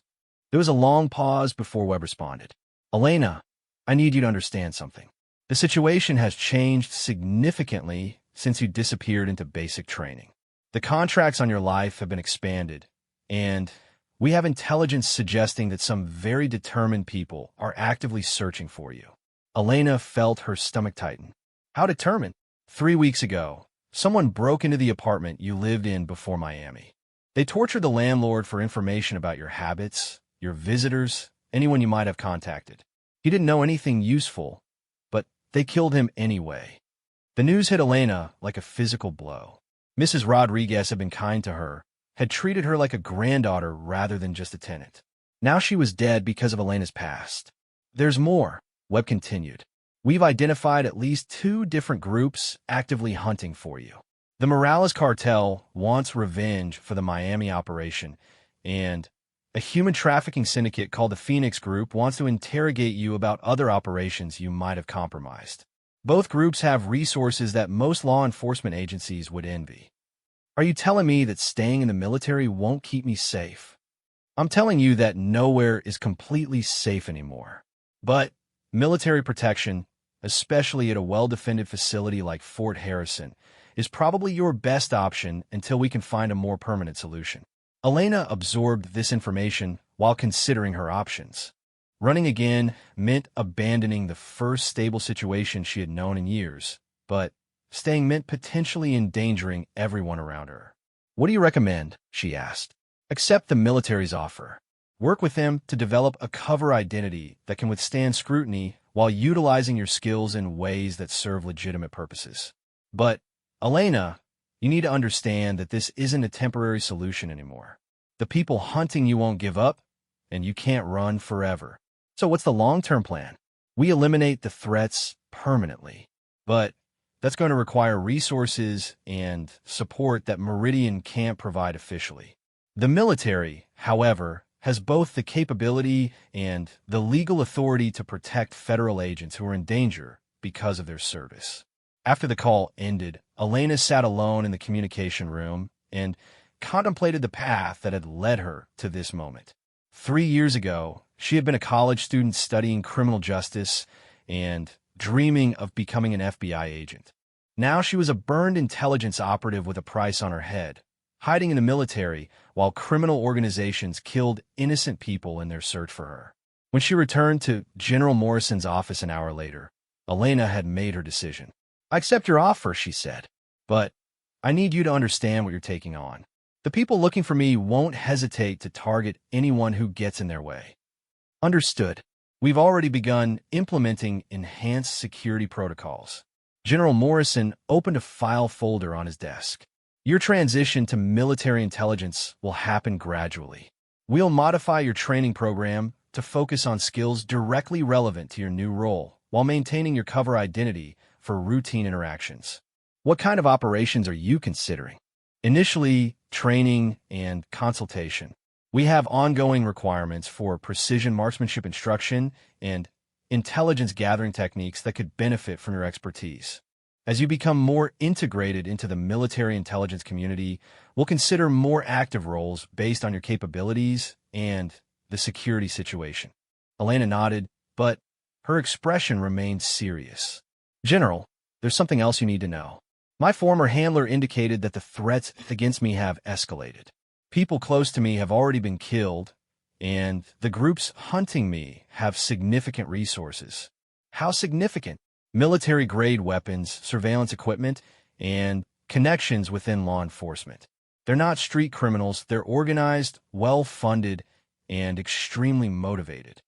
There was a long pause before Webb responded. Elena, I need you to understand something. The situation has changed significantly since you disappeared into basic training. The contracts on your life have been expanded, and we have intelligence suggesting that some very determined people are actively searching for you. Elena felt her stomach tighten. How determined? 3 weeks ago, someone broke into the apartment you lived in before Miami. They tortured the landlord for information about your habits, your visitors, anyone you might have contacted. He didn't know anything useful, but they killed him anyway. The news hit Elena like a physical blow. Mrs. Rodriguez had been kind to her, had treated her like a granddaughter rather than just a tenant. Now she was dead because of Elena's past. There's more, Webb continued. We've identified at least 2 different groups actively hunting for you. The Morales cartel wants revenge for the Miami operation, and a human trafficking syndicate called the Phoenix Group wants to interrogate you about other operations you might have compromised. Both groups have resources that most law enforcement agencies would envy. Are you telling me that staying in the military won't keep me safe? I'm telling you that nowhere is completely safe anymore. But military protection, especially at a well-defended facility like Fort Harrison, is probably your best option until we can find a more permanent solution. Elena absorbed this information while considering her options. Running again meant abandoning the first stable situation she had known in years, but staying meant potentially endangering everyone around her. What do you recommend? She asked. Accept the military's offer. Work with them to develop a cover identity that can withstand scrutiny while utilizing your skills in ways that serve legitimate purposes. But, Elena, you need to understand that this isn't a temporary solution anymore. The people hunting you won't give up, and you can't run forever. So what's the long-term plan? We eliminate the threats permanently, but that's going to require resources and support that Meridian can't provide officially. The military, however, has both the capability and the legal authority to protect federal agents who are in danger because of their service. After the call ended, Elena sat alone in the communication room and contemplated the path that had led her to this moment. 3 years ago, she had been a college student studying criminal justice and dreaming of becoming an FBI agent. Now she was a burned intelligence operative with a price on her head, hiding in the military while criminal organizations killed innocent people in their search for her. When she returned to General Morrison's office an hour later, Elena had made her decision. I accept your offer, she said, but I need you to understand what you're taking on. The people looking for me won't hesitate to target anyone who gets in their way. Understood. We've already begun implementing enhanced security protocols. General Morrison opened a file folder on his desk. Your transition to military intelligence will happen gradually. We'll modify your training program to focus on skills directly relevant to your new role while maintaining your cover identity for routine interactions. What kind of operations are you considering? Initially, training and consultation. We have ongoing requirements for precision marksmanship instruction and intelligence gathering techniques that could benefit from your expertise. As you become more integrated into the military intelligence community, we'll consider more active roles based on your capabilities and the security situation. Elena nodded, but her expression remained serious. General, there's something else you need to know. My former handler indicated that the threats against me have escalated. People close to me have already been killed, and the groups hunting me have significant resources. How significant? Military-grade weapons, surveillance equipment, and connections within law enforcement. They're not street criminals. They're organized, well-funded, and extremely motivated.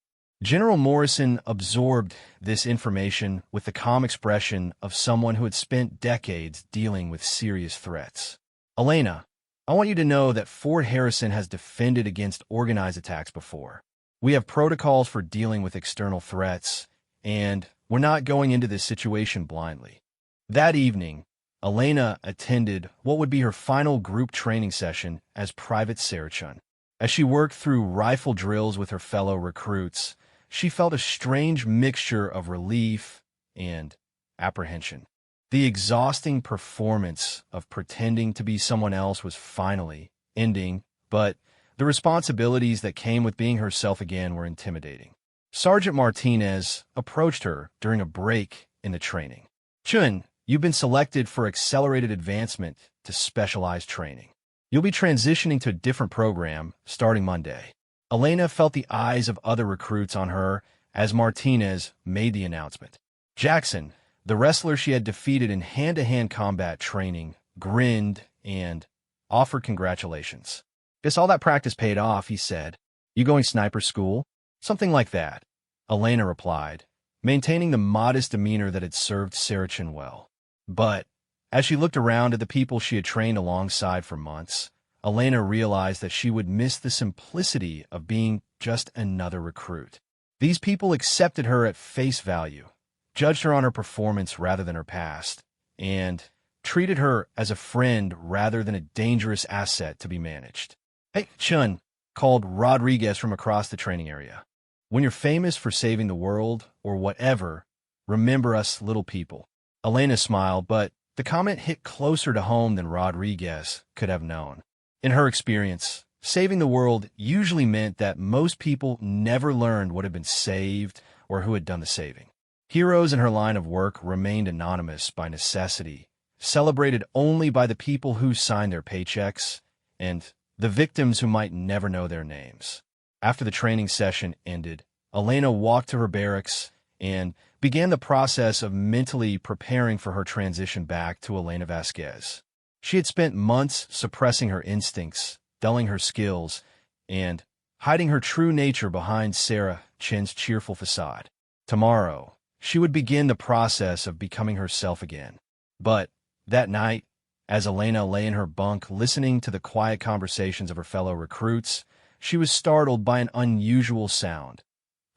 General Morrison absorbed this information with the calm expression of someone who had spent decades dealing with serious threats. Elena, I want you to know that Fort Harrison has defended against organized attacks before. We have protocols for dealing with external threats, and we're not going into this situation blindly. That evening, Elena attended what would be her final group training session as Private Sarachun. As she worked through rifle drills with her fellow recruits, she felt a strange mixture of relief and apprehension. The exhausting performance of pretending to be someone else was finally ending, but the responsibilities that came with being herself again were intimidating. Sergeant Martinez approached her during a break in the training. "Chun, you've been selected for accelerated advancement to specialized training. You'll be transitioning to a different program starting Monday." Elena felt the eyes of other recruits on her as Martinez made the announcement. Jackson, the wrestler she had defeated in hand-to-hand combat training, grinned and offered congratulations. "Guess all that practice paid off," he said. "You going sniper school?" "Something like that," Elena replied, maintaining the modest demeanor that had served Sarachun well. But as she looked around at the people she had trained alongside for months, Elena realized that she would miss the simplicity of being just another recruit. These people accepted her at face value, judged her on her performance rather than her past, and treated her as a friend rather than a dangerous asset to be managed. "Hey, Chun," called Rodriguez from across the training area. "When you're famous for saving the world or whatever, remember us little people." Elena smiled, but the comment hit closer to home than Rodriguez could have known. In her experience, saving the world usually meant that most people never learned what had been saved or who had done the saving. Heroes in her line of work remained anonymous by necessity, celebrated only by the people who signed their paychecks, and the victims who might never know their names. After the training session ended, Elena walked to her barracks and began the process of mentally preparing for her transition back to Elena Vasquez. She had spent months suppressing her instincts, dulling her skills, and hiding her true nature behind Sarah Chin's cheerful facade. Tomorrow, she would begin the process of becoming herself again. But that night, as Elena lay in her bunk listening to the quiet conversations of her fellow recruits, she was startled by an unusual sound.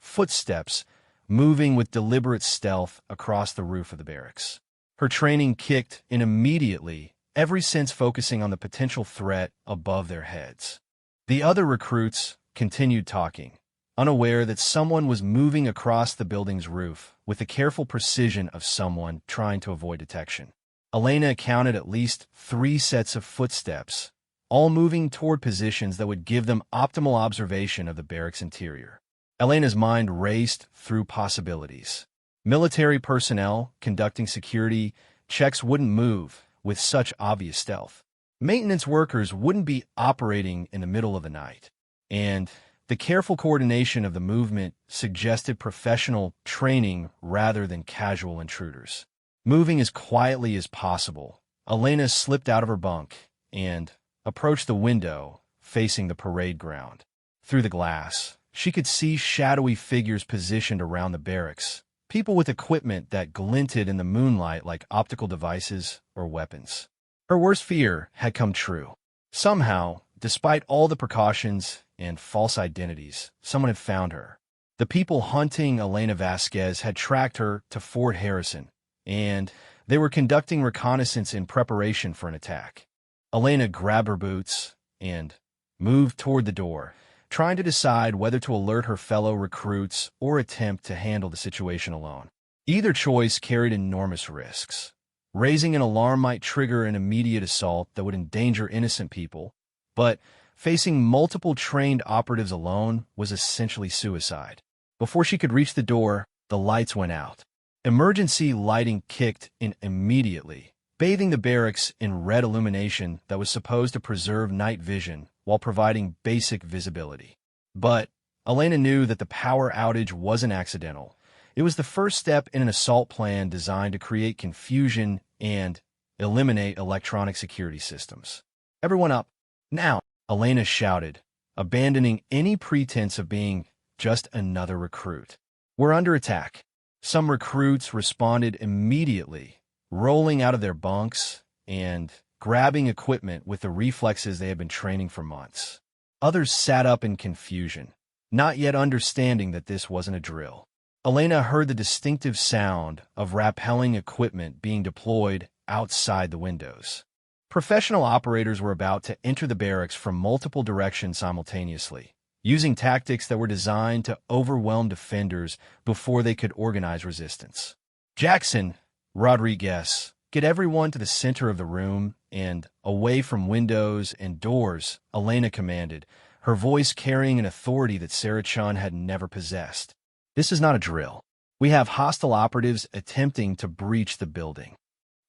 Footsteps moving with deliberate stealth across the roof of the barracks. Her training kicked in immediately, every sense focusing on the potential threat above their heads. The other recruits continued talking, unaware that someone was moving across the building's roof with the careful precision of someone trying to avoid detection. Elena counted at least 3 sets of footsteps, all moving toward positions that would give them optimal observation of the barracks interior. Elena's mind raced through possibilities. Military personnel conducting security checks wouldn't move with such obvious stealth. Maintenance workers wouldn't be operating in the middle of the night. And the careful coordination of the movement suggested professional training rather than casual intruders. Moving as quietly as possible, Elena slipped out of her bunk and approached the window facing the parade ground. Through the glass, she could see shadowy figures positioned around the barracks, people with equipment that glinted in the moonlight like optical devices or weapons. Her worst fear had come true. Somehow, despite all the precautions and false identities, someone had found her. The people hunting Elena Vasquez had tracked her to Fort Harrison, and they were conducting reconnaissance in preparation for an attack. Elena grabbed her boots and moved toward the door, trying to decide whether to alert her fellow recruits or attempt to handle the situation alone. Either choice carried enormous risks. Raising an alarm might trigger an immediate assault that would endanger innocent people, but facing multiple trained operatives alone was essentially suicide. Before she could reach the door, the lights went out. Emergency lighting kicked in immediately, bathing the barracks in red illumination that was supposed to preserve night vision while providing basic visibility. But Elena knew that the power outage wasn't accidental. It was the first step in an assault plan designed to create confusion and eliminate electronic security systems. "Everyone up, now!" Elena shouted, abandoning any pretense of being just another recruit. "We're under attack." Some recruits responded immediately, rolling out of their bunks and grabbing equipment with the reflexes they had been training for months. Others sat up in confusion, not yet understanding that this wasn't a drill. Elena heard the distinctive sound of rappelling equipment being deployed outside the windows. Professional operators were about to enter the barracks from multiple directions simultaneously, using tactics that were designed to overwhelm defenders before they could organize resistance. Jackson, Rodriguez, get everyone to the center of the room and away from windows and doors, Elena commanded, her voice carrying an authority that Sarah-chan had never possessed. This is not a drill. We have hostile operatives attempting to breach the building.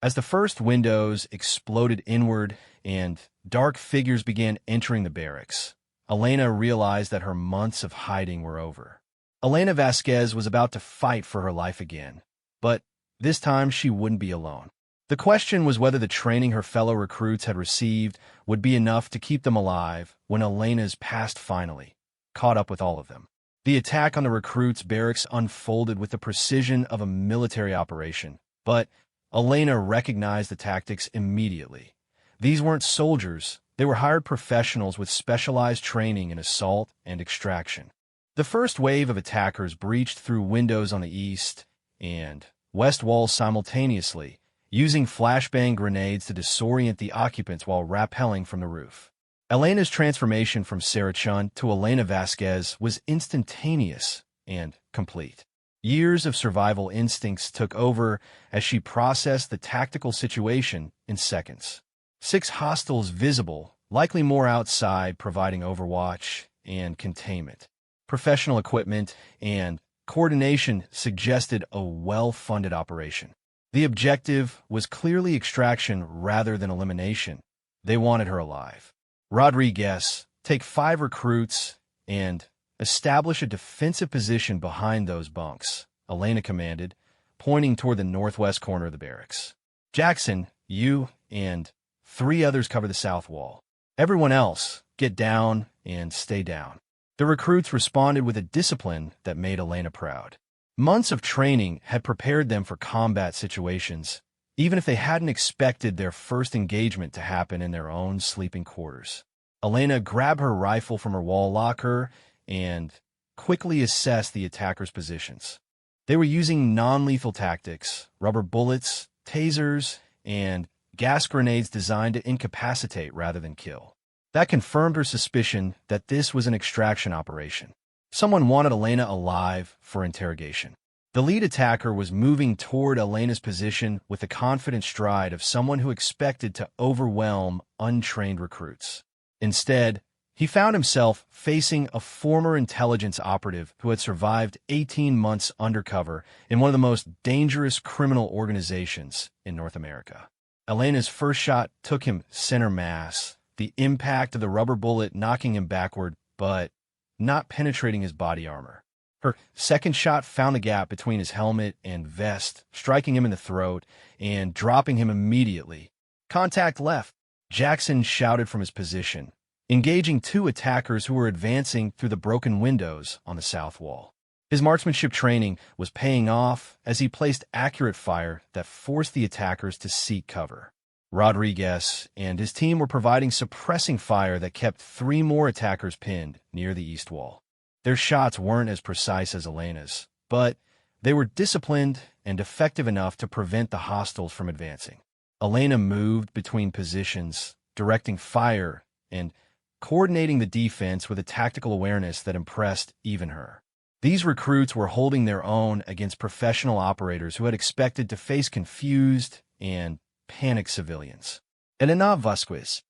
As the first windows exploded inward and dark figures began entering the barracks, Elena realized that her months of hiding were over. Elena Vasquez was about to fight for her life again, but this time she wouldn't be alone. The question was whether the training her fellow recruits had received would be enough to keep them alive when Elena's past finally caught up with all of them. The attack on the recruits' barracks unfolded with the precision of a military operation, but Elena recognized the tactics immediately. These weren't soldiers, they were hired professionals with specialized training in assault and extraction. The first wave of attackers breached through windows on the east and west walls simultaneously, using flashbang grenades to disorient the occupants while rappelling from the roof. Elena's transformation from Sarah-chan to Elena Vasquez was instantaneous and complete. Years of survival instincts took over as she processed the tactical situation in seconds. 6 hostiles visible, likely more outside, providing overwatch and containment. Professional equipment and coordination suggested a well-funded operation. The objective was clearly extraction rather than elimination. They wanted her alive. Rodriguez, take 5 recruits and establish a defensive position behind those bunks, Elena commanded, pointing toward the northwest corner of the barracks. Jackson, you and 3 others cover the south wall. Everyone else, get down and stay down. The recruits responded with a discipline that made Elena proud. Months of training had prepared them for combat situations, even if they hadn't expected their first engagement to happen in their own sleeping quarters. Elena grabbed her rifle from her wall locker and quickly assessed the attackers' positions. They were using non-lethal tactics, rubber bullets, tasers, and gas grenades designed to incapacitate rather than kill. That confirmed her suspicion that this was an extraction operation. Someone wanted Elena alive for interrogation. The lead attacker was moving toward Elena's position with the confident stride of someone who expected to overwhelm untrained recruits. Instead, he found himself facing a former intelligence operative who had survived 18 months undercover in one of the most dangerous criminal organizations in North America. Elena's first shot took him center mass, the impact of the rubber bullet knocking him backward, but not penetrating his body armor. Her second shot found a gap between his helmet and vest, striking him in the throat and dropping him immediately. Contact left, Jackson shouted from his position, engaging 2 attackers who were advancing through the broken windows on the south wall. His marksmanship training was paying off as he placed accurate fire that forced the attackers to seek cover. Rodriguez and his team were providing suppressing fire that kept 3 more attackers pinned near the east wall. Their shots weren't as precise as Elena's, but they were disciplined and effective enough to prevent the hostiles from advancing. Elena moved between positions, directing fire and coordinating the defense with a tactical awareness that impressed even her. These recruits were holding their own against professional operators who had expected to face confused and panicked civilians. Elena Vasquez.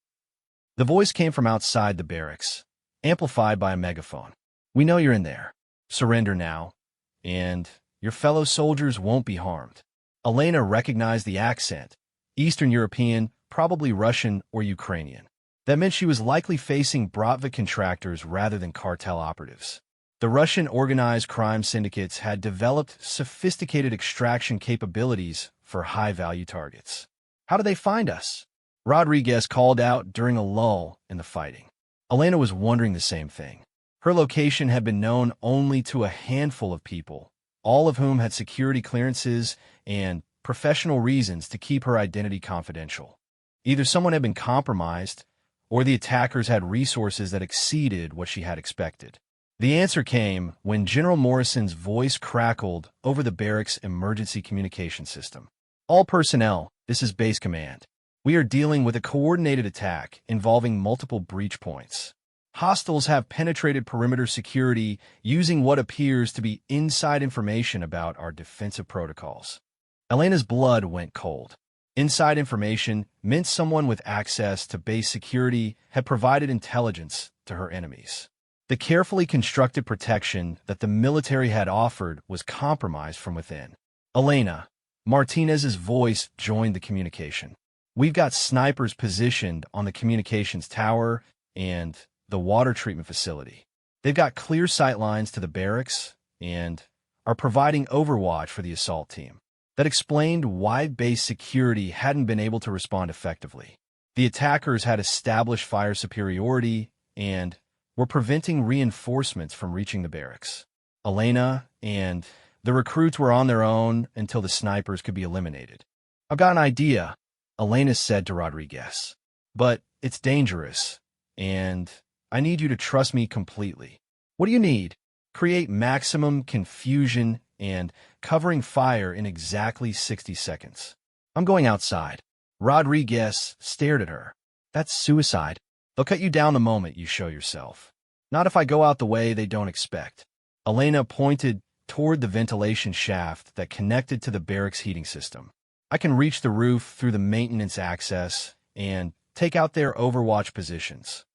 The voice came from outside the barracks, amplified by a megaphone. We know you're in there. Surrender now, and your fellow soldiers won't be harmed. Elena recognized the accent, Eastern European, probably Russian or Ukrainian. That meant she was likely facing Bratva contractors rather than cartel operatives. The Russian organized crime syndicates had developed sophisticated extraction capabilities for high-value targets. How did they find us? Rodriguez called out during a lull in the fighting. Elena was wondering the same thing. Her location had been known only to a handful of people, all of whom had security clearances and professional reasons to keep her identity confidential. Either someone had been compromised, or the attackers had resources that exceeded what she had expected. The answer came when General Morrison's voice crackled over the barracks' emergency communication system. All personnel, this is Base Command. We are dealing with a coordinated attack involving multiple breach points. Hostiles have penetrated perimeter security using what appears to be inside information about our defensive protocols. Elena's blood went cold. Inside information meant someone with access to base security had provided intelligence to her enemies. The carefully constructed protection that the military had offered was compromised from within. Elena, Martinez's voice joined the communication. We've got snipers positioned on the communications tower and the water treatment facility. They've got clear sight lines to the barracks and are providing overwatch for the assault team. That explained why base security hadn't been able to respond effectively. The attackers had established fire superiority and were preventing reinforcements from reaching the barracks. Elena and the recruits were on their own until the snipers could be eliminated. I've got an idea, Elena said to Rodriguez. But it's dangerous, and I need you to trust me completely. What do you need? Create maximum confusion and covering fire in exactly 60 seconds. I'm going outside. Rodriguez stared at her. That's suicide. They'll cut you down the moment you show yourself. Not if I go out the way they don't expect. Elena pointed toward the ventilation shaft that connected to the barracks heating system. I can reach the roof through the maintenance access and take out their overwatch positions.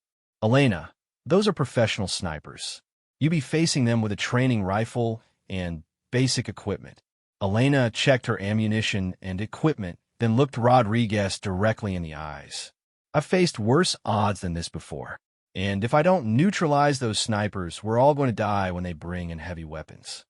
Elena, those are professional snipers. You be facing them with a training rifle and basic equipment. Elena checked her ammunition and equipment, then looked Rodriguez directly in the eyes. I've faced worse odds than this before, and if I don't neutralize those snipers, we're all going to die when they bring in heavy weapons.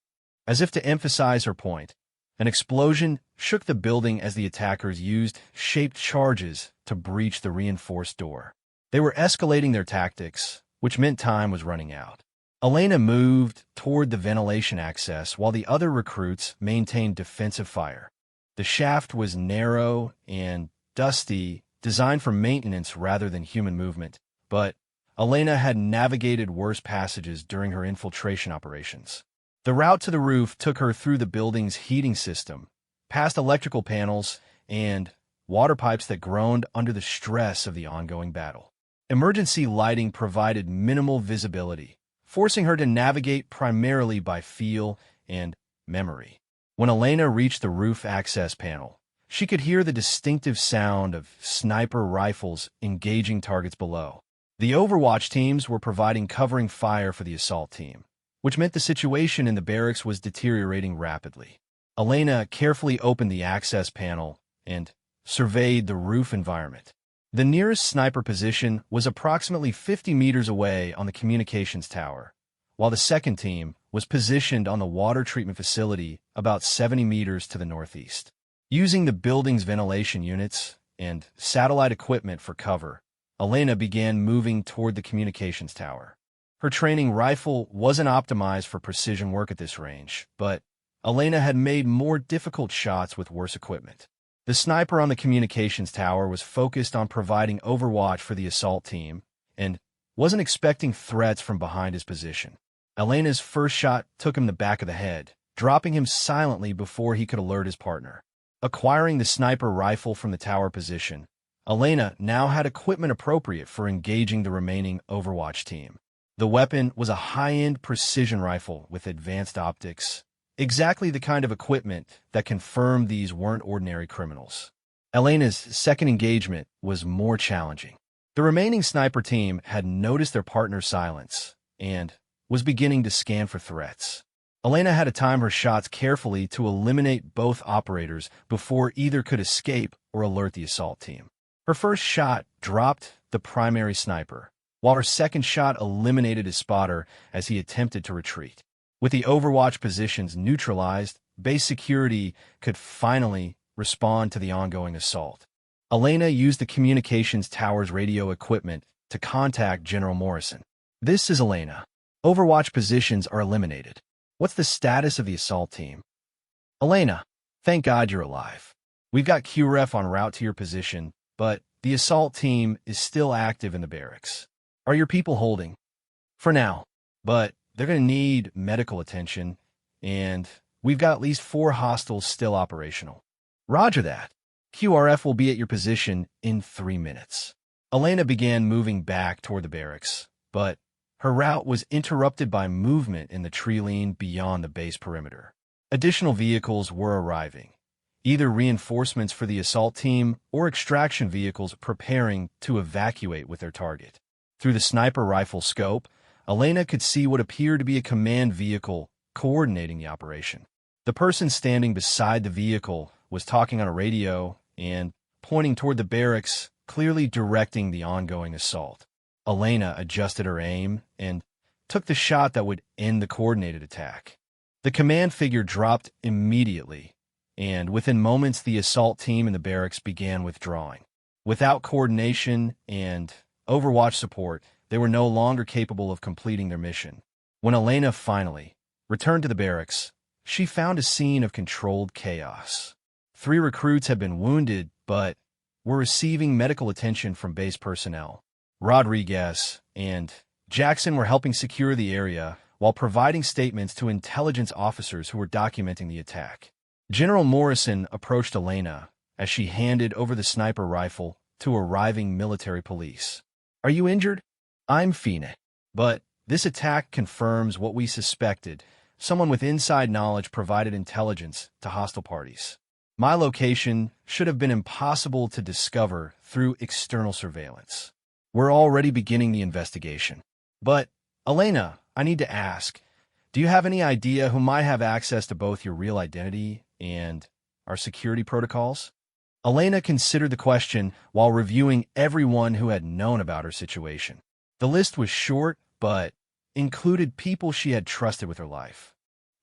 As if to emphasize her point, an explosion shook the building as the attackers used shaped charges to breach the reinforced door. They were escalating their tactics, which meant time was running out. Elena moved toward the ventilation access while the other recruits maintained defensive fire. The shaft was narrow and dusty, designed for maintenance rather than human movement, but Elena had navigated worse passages during her infiltration operations. The route to the roof took her through the building's heating system, past electrical panels and water pipes that groaned under the stress of the ongoing battle. Emergency lighting provided minimal visibility, forcing her to navigate primarily by feel and memory. When Elena reached the roof access panel, she could hear the distinctive sound of sniper rifles engaging targets below. The Overwatch teams were providing covering fire for the assault team, which meant the situation in the barracks was deteriorating rapidly. Elena carefully opened the access panel and surveyed the roof environment. The nearest sniper position was approximately 50 meters away on the communications tower, while the second team was positioned on the water treatment facility about 70 meters to the northeast. Using the building's ventilation units and satellite equipment for cover, Elena began moving toward the communications tower. Her training rifle wasn't optimized for precision work at this range, but Elena had made more difficult shots with worse equipment. The sniper on the communications tower was focused on providing overwatch for the assault team and wasn't expecting threats from behind his position. Elena's first shot took him the back of the head, dropping him silently before he could alert his partner. Acquiring the sniper rifle from the tower position, Elena now had equipment appropriate for engaging the remaining Overwatch team. The weapon was a high-end precision rifle with advanced optics, exactly the kind of equipment that confirmed these weren't ordinary criminals. Elena's second engagement was more challenging. The remaining sniper team had noticed their partner's silence and was beginning to scan for threats. Elena had to time her shots carefully to eliminate both operators before either could escape or alert the assault team. Her first shot dropped the primary sniper, while her second shot eliminated his spotter as he attempted to retreat. With the Overwatch positions neutralized, base security could finally respond to the ongoing assault. Elena used the communications tower's radio equipment to contact General Morrison. This is Elena. Overwatch positions are eliminated. What's the status of the assault team? Elena, thank God you're alive. We've got QRF en route to your position but the assault team is still active in the barracks. Are your people holding? For now, but they're going to need medical attention, and we've got at least 4 hostiles still operational. Roger that. QRF will be at your position in 3 minutes. Elena began moving back toward the barracks, but her route was interrupted by movement in the tree line beyond the base perimeter. Additional vehicles were arriving, either reinforcements for the assault team or extraction vehicles preparing to evacuate with their target. Through the sniper rifle scope, Elena could see what appeared to be a command vehicle coordinating the operation. The person standing beside the vehicle was talking on a radio and pointing toward the barracks, clearly directing the ongoing assault. Elena adjusted her aim and took the shot that would end the coordinated attack. The command figure dropped immediately, and within moments the assault team in the barracks began withdrawing. Without coordination and Overwatch support, they were no longer capable of completing their mission. When Elena finally returned to the barracks, she found a scene of controlled chaos. 3 recruits had been wounded, but were receiving medical attention from base personnel. Rodriguez and Jackson were helping secure the area while providing statements to intelligence officers who were documenting the attack. General Morrison approached Elena as she handed over the sniper rifle to arriving military police. Are you injured? I'm Fina. But this attack confirms what we suspected. Someone with inside knowledge provided intelligence to hostile parties. My location should have been impossible to discover through external surveillance. We're already beginning the investigation. But, Elena, I need to ask, do you have any idea who might have access to both your real identity and our security protocols? Elena considered the question while reviewing everyone who had known about her situation. The list was short, but included people she had trusted with her life.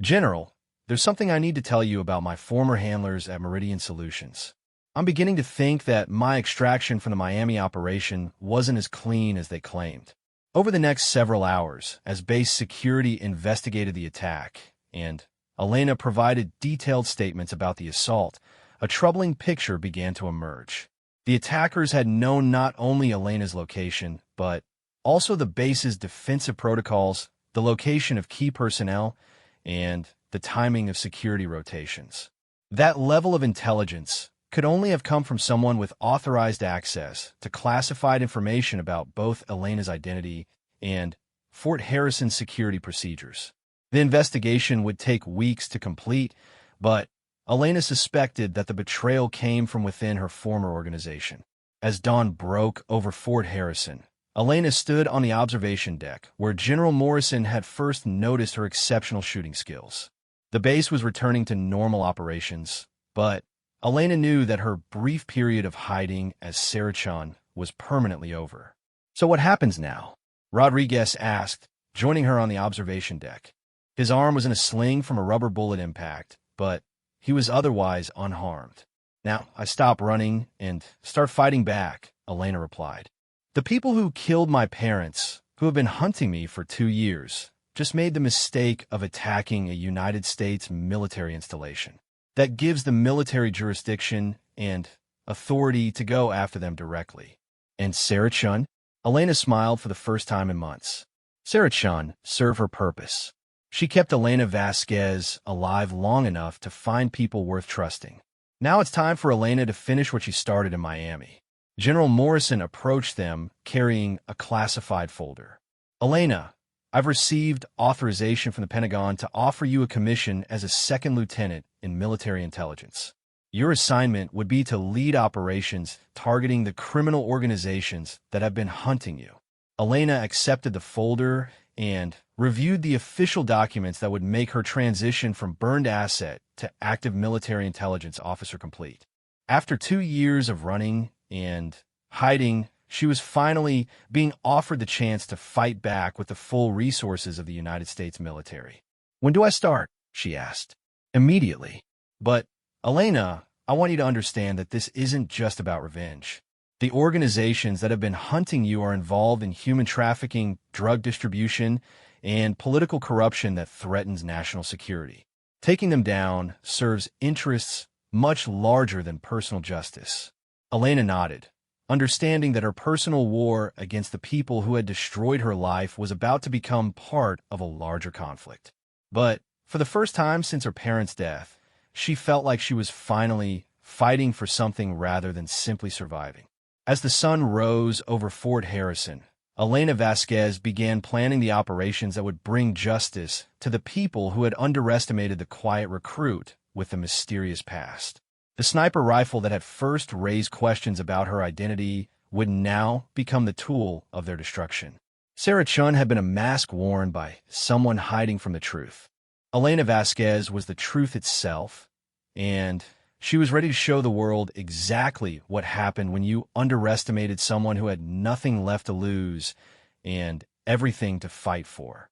General, there's something I need to tell you about my former handlers at Meridian Solutions. I'm beginning to think that my extraction from the Miami operation wasn't as clean as they claimed. Over the next several hours, as base security investigated the attack, and Elena provided detailed statements about the assault, a troubling picture began to emerge. The attackers had known not only Elena's location, but also the base's defensive protocols, the location of key personnel, and the timing of security rotations. That level of intelligence could only have come from someone with authorized access to classified information about both Elena's identity and Fort Harrison's security procedures. The investigation would take weeks to complete, but Elena suspected that the betrayal came from within her former organization. As dawn broke over Fort Harrison, Elena stood on the observation deck, where General Morrison had first noticed her exceptional shooting skills. The base was returning to normal operations, but Elena knew that her brief period of hiding as Sarah-chan was permanently over. So what happens now? Rodriguez asked, joining her on the observation deck. His arm was in a sling from a rubber bullet impact, but he was otherwise unharmed. Now, I stop running and start fighting back, Elena replied. The people who killed my parents, who have been hunting me for 2 years, just made the mistake of attacking a United States military installation that gives the military jurisdiction and authority to go after them directly. And Sarah-chan? Elena smiled for the first time in months. Sarah-chan served her purpose. She kept Elena Vasquez alive long enough to find people worth trusting. Now it's time for Elena to finish what she started in Miami. General Morrison approached them carrying a classified folder. Elena, I've received authorization from the Pentagon to offer you a commission as a second lieutenant in military intelligence. Your assignment would be to lead operations targeting the criminal organizations that have been hunting you. Elena accepted the folder and reviewed the official documents that would make her transition from burned asset to active military intelligence officer complete. After 2 years of running and hiding, she was finally being offered the chance to fight back with the full resources of the United States military. When do I start? She asked. Immediately. But, Elena, I want you to understand that this isn't just about revenge. The organizations that have been hunting you are involved in human trafficking, drug distribution, and political corruption that threatens national security. Taking them down serves interests much larger than personal justice. Elena nodded, understanding that her personal war against the people who had destroyed her life was about to become part of a larger conflict. But for the first time since her parents' death, she felt like she was finally fighting for something rather than simply surviving. As the sun rose over Fort Harrison, Elena Vasquez began planning the operations that would bring justice to the people who had underestimated the quiet recruit with the mysterious past. The sniper rifle that had first raised questions about her identity would now become the tool of their destruction. Sarah Chun had been a mask worn by someone hiding from the truth. Elena Vasquez was the truth itself, and she was ready to show the world exactly what happened when you underestimated someone who had nothing left to lose and everything to fight for.